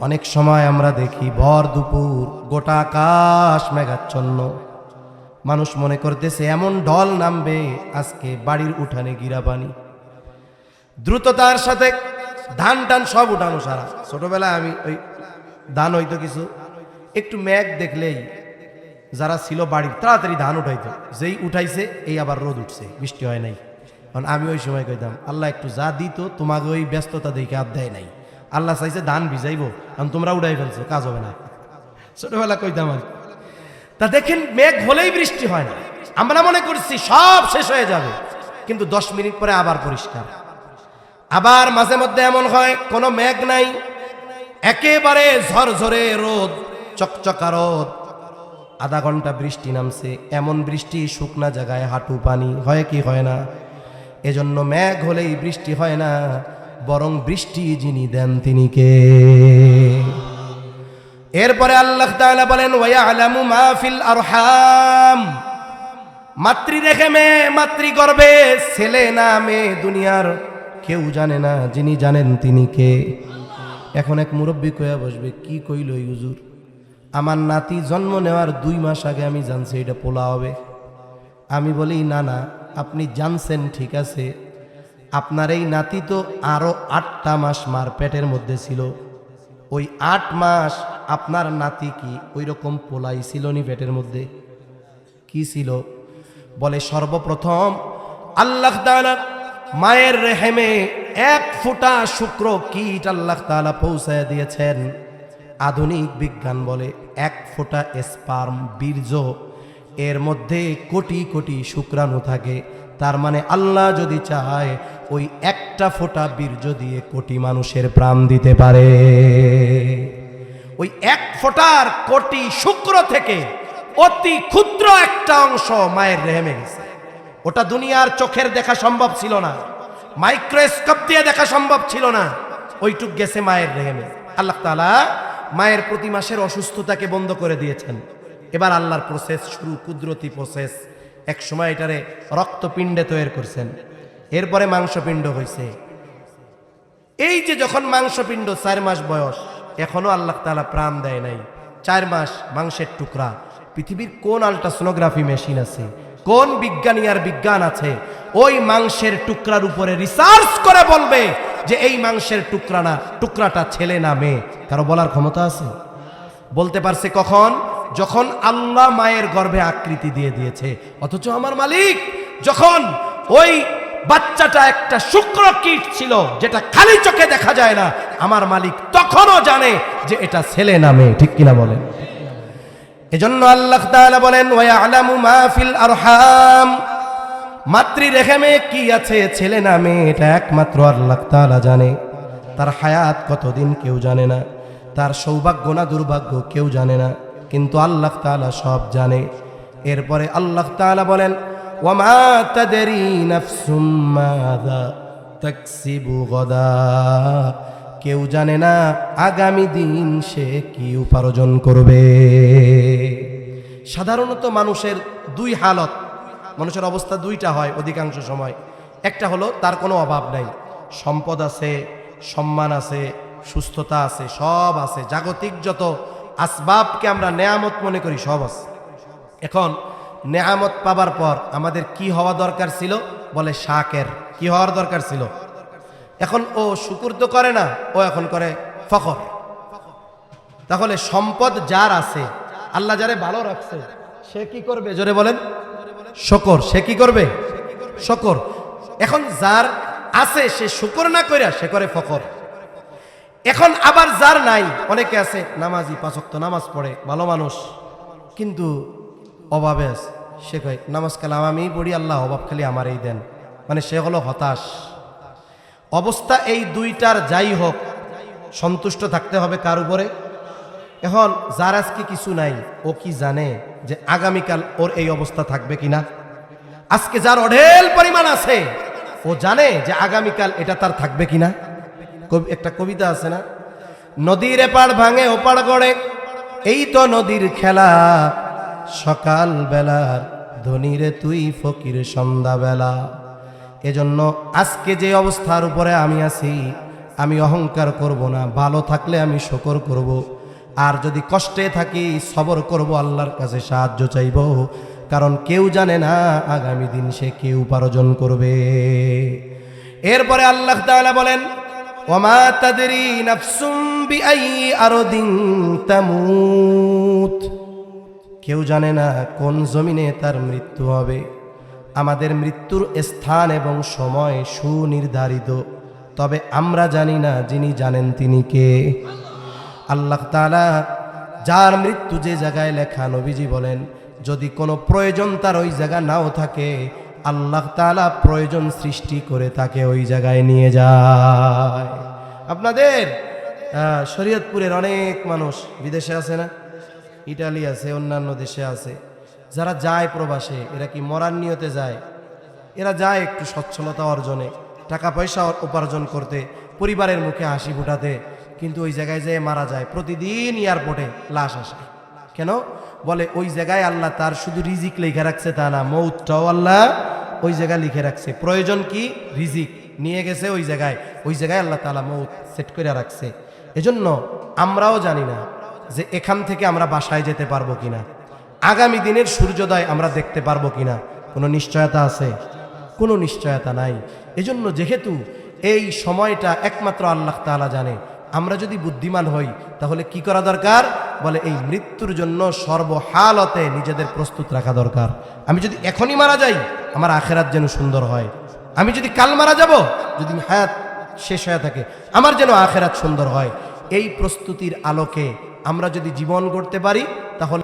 অনেক সময় আমরা দেখি ভর দুপুর গোটা আকাশ মেঘাচ্ছন্ন, মানুষ মনে করতেছে এমন ঢল নামবে আজকে বাড়ির উঠানে গিরা পানি। দ্রুততার সাথে ধান টান সব উঠানো সারা। ছোটবেলায় আমি ওই ধান হইতো কিছু, একটু মেঘ দেখলেই যারা ছিল বাড়ির তাড়াতাড়ি ধান উঠাইতো, যেই উঠাইছে এই আবার রোদ উঠছে, বৃষ্টি হয় নাই। কারণ আমি ওই সময় কইতাম আল্লাহ একটু যা দিত, তোমাকে ওই ব্যস্ততা দেখে আর দেয় নাই, আল্লাহ চাইছে ধান ভিজাইবো, কারণ তোমরা উঠাই ফেলছো, কাজ হবে না। ছোটবেলা কইতাম আর। তা দেখেন মেঘ হলেই বৃষ্টি হয় না, আমরা মনে করছি সব শেষ হয়ে যাবে, কিন্তু 10 মিনিট পরে আবার পরিষ্কার। আবার মাঝে মধ্যে এমন হয় কোনো মেঘ নাই, একেবারে ঝরঝরে রোদ, চকচকা রোদ, আধা ঘন্টা বৃষ্টি নামছে, এমন বৃষ্টি শুকনা জায়গায় হাঁটু পানি। হয় কি হয় না? এজন্য মেঘ হলেই বৃষ্টি হয় না, বরং বৃষ্টি যিনি দেন তিনি কে? এরপরে আল্লাহ তাআলা বলেন ওয়ায়ালামু মা ফিল আরহাম, মাতৃরেখে মেয়ে, মাতৃগর্ভে ছেলে না মেয়ে দুনিয়ার কেউ জানে না, যিনি জানেন তিনি কে? এখন এক মুরব্বী কইয়া বসবে, কি কইল এই হুজুর? আমার নাতি জন্ম নেওয়ার 2 মাস আগে আমি জানছি এটা পোলা হবে। আমি বলি না না, আপনি জানছেন ঠিক আছে, আপনার এই নাতি তো আরো 8টা মাস মার পেটের মধ্যে ছিল, ওই 8 মাস আপনার নাতি কি ওই রকম পোলাই ছিল নি পেটের মধ্যে? কি ছিল? বলে সর্বপ্রথম আল্লাহ তাআলা মায়ের রেহেমে 1 ফোঁটা শুক্র কীট আল্লাহ তাআলা পৌঁছায় দিয়েছেন। আধুনিক বিজ্ঞান বলে 1 ফোঁটা স্পার্ম বীর্য এর মধ্যে কোটি কোটি শুক্রাণু থাকে। তার মানে আল্লাহ যদি চায় ওই একটা ফোঁটা বীর্য দিয়ে কোটি মানুষের প্রাণ দিতে পারে। ওই 1 ফোঁটার কোটি শুক্র থেকে অতি ক্ষুদ্র একটা অংশ মায়ের রেহেমে গেছে। ওটা দুনিয়ার চোখের দেখা সম্ভব ছিল না, মাইক্রোস্কোপ দিয়ে দেখা সম্ভব ছিল না, ওইটুক গেছে মায়ের রেহেমে। আল্লাহ তাআলা মায়ের প্রতি মাসের অসুস্থতাকে বন্ধ করে দিয়েছেন। এবার আল্লাহর প্রসেস শুরু, কুদরতি প্রসেস। এক সময় এটারে রক্তপিণ্ডে তৈরি করছেন, এরপরে মাংসপিণ্ড হয়েছে। এই যে যখন মাংসপিণ্ড 4 মাস বয়স, এখনো আল্লাহ তাআলা প্রাণ দেয় নাই। 4 মাস মাংসের টুকরা। পৃথিবীর কোন আল্ট্রাসোনোগ্রাফি মেশিন আছে, কোন বিজ্ঞানী আর বিজ্ঞান আছে ওই মাংসের টুকরার উপরে রিসার্চ করে বলবে যে এই মাংসের টুকরাটা ছেলে না মেয়ে? কারো বলার ক্ষমতা আছে? বলতে পারছে কখন? যখন আল্লাহ মায়ের গর্ভে আকৃতি দিয়ে দিয়েছে। অথচ আমার মালিক যখন ওই বাচ্চাটা একটা শুক্র কীট ছিল যেটা খালি চোখে দেখা যায় না, আমার মালিক তখনও জানে যে এটা ছেলে না মেয়ে। ঠিক কিনা বলেন? এজন্য আল্লাহ তাআলা বলেন ওয়া ইয়ালামু মা ফিল আরহাম, মাতৃ রেহেমে কি আছে, ছেলে না মেয়ে, এটা একমাত্র আল্লাহ তাআলা জানে। তার হায়াত কতদিন কেউ জানে না, তার সৌভাগ্য না দুর্ভাগ্য কেউ জানে না, কিন্তু আল্লাহ তাআলা সব জানে। এরপরে আল্লাহ তাআলা বলেন ওয়া মা তাদরি নাফসুম মাযা তাকসিবু গাদা, কেউ জানে না আগামী দিন সে কি উপার্জন করবে। সাধারণত মানুষের 2 হালত, মানুষের অবস্থা 2টা হয় অধিকাংশ সময়। একটা হলো তার কোনো অভাব নাই, সম্পদ আছে, সম্মান আছে, সুস্থতা আছে, সব আছে, জাগতিক যত আসবাবকে আমরা নেয়ামত মনে করি সব আছে। এখন নেয়ামত পাবার পর আমাদের কি হওয়া দরকার ছিল? বলে শাকের। কি হওয়ার দরকার ছিল? এখন ও শুকুর তো করে না, ও এখন করে ফখর। তাহলে সম্পদ যার আছে, আল্লাহ যারে ভালো রাখছে, সে কি করবে? জোরে বলেন শুকর। সে কি করবে? শুকর। এখন যার আছে সে শুকর না কইরা সে করে ফখর। এখন আবার যার নাই, অনেকে আছে নামাজি, 5 ওয়াক্ত নামাজ পড়ে, ভালো মানুষ, কিন্তু অভাবে আছে। সে কয় নামাজ কালাম আমি পড়ি, আল্লাহ অভাব খালি আমারই দেন। মানে সে হলো হতাশ। অবস্থা এই 2টার যাই হোক, সন্তুষ্ট থাকতে হবে কার উপরে? এখন যার আজকে কিছু নাই, ও কি জানে যে আগামীকাল ওর এই অবস্থা থাকবে কিনা? আজকে যার অঢেল পরিমাণ আছে, ও জানে যে আগামীকাল এটা তার থাকবে কিনা? একটা কবিতা আছে না, নদীর এপাড় ভাঙে ওপাড় গড়ে, এই তো নদীর খেলা, সকাল বেলার ধনীরে তুই ফকির সন্ধ্যাবেলা। এজন্য আজকে যে অবস্থার উপরে আমি আছি, আমি অহংকার করব না, ভালো থাকলে আমি শুকর করব, আর যদি কষ্টে থাকি সবর করব, আল্লাহর কাছে সাহায্য চাইব, কারণ কেউ জানে না আগামী দিন সে কি উপার্জন করবে। এরপরে আল্লাহ তাআলা বলেন ওয়া মা তাদরি নাফসুম বিআইয়ি আরদিন তামুত, কেউ জানে না কোন জমিনে তার মৃত্যু হবে। আমাদের মৃত্যুর স্থান এবং সময় সুনির্ধারিত, তবে আমরা জানি না, যিনি জানেন তিনি কে? আল্লাহ তাআলা। যার মৃত্যু যে জায়গায় লেখা, নবীজি বলেন যদি কোনো প্রয়োজন তার ওই জায়গা নাও থাকে, আল্লাহ তাআলা প্রয়োজন সৃষ্টি করে তাকে ওই জায়গায় নিয়ে যায়। আপনাদের শরীয়তপুরের অনেক মানুষ বিদেশে আছে না, ইটালি আছে, অন্যান্য দেশে আছে, যারা যায় প্রবাসে, এরা কি মরার নিয়তে যায়? এরা যায় একটু সচ্ছলতা অর্জনে, টাকা পয়সা উপার্জন করতে, পরিবারের মুখে হাসি ফোটাতে, কিন্তু ওই জায়গায় যেয়ে মারা যায়। প্রতিদিন এয়ারপোর্টে লাশ আসে। কেন? বলে ওই জায়গায় আল্লাহ তার শুধু রিজিক লিখে রাখছে তা না, মৌতটাও আল্লাহ ওই জায়গায় লিখে রাখছে। প্রয়োজন কি? রিজিক। নিয়ে গেছে ওই জায়গায় আল্লাহ তাআলা মৌত সেট করে রাখছে। এজন্য আমরাও জানি না যে এখান থেকে আমরা বাসায় যেতে পারবো কিনা, আগামী দিনের সূর্যোদয় আমরা দেখতে পারবো কিনা। কোনো নিশ্চয়তা আছে? কোনো নিশ্চয়তা নাই। এজন্য যেহেতু এই সময়টা একমাত্র আল্লাহ তাআলা জানে, আমরা যদি বুদ্ধিমান হই তাহলে কি করা দরকার? বলে এই মৃত্যুর জন্য সর্বহালতে নিজেদের প্রস্তুত রাখা দরকার। আমি যদি এখনই মারা যাই, আমার আখেরাত যেন সুন্দর হয়। আমি যদি কাল মারা যাব, যদি হায়াত শেষ হয়ে থাকে, আমার যেন আখেরাত সুন্দর হয়। এই প্রস্তুতির আলোকে আমরা যদি জীবন গড়তে পারি তাহলে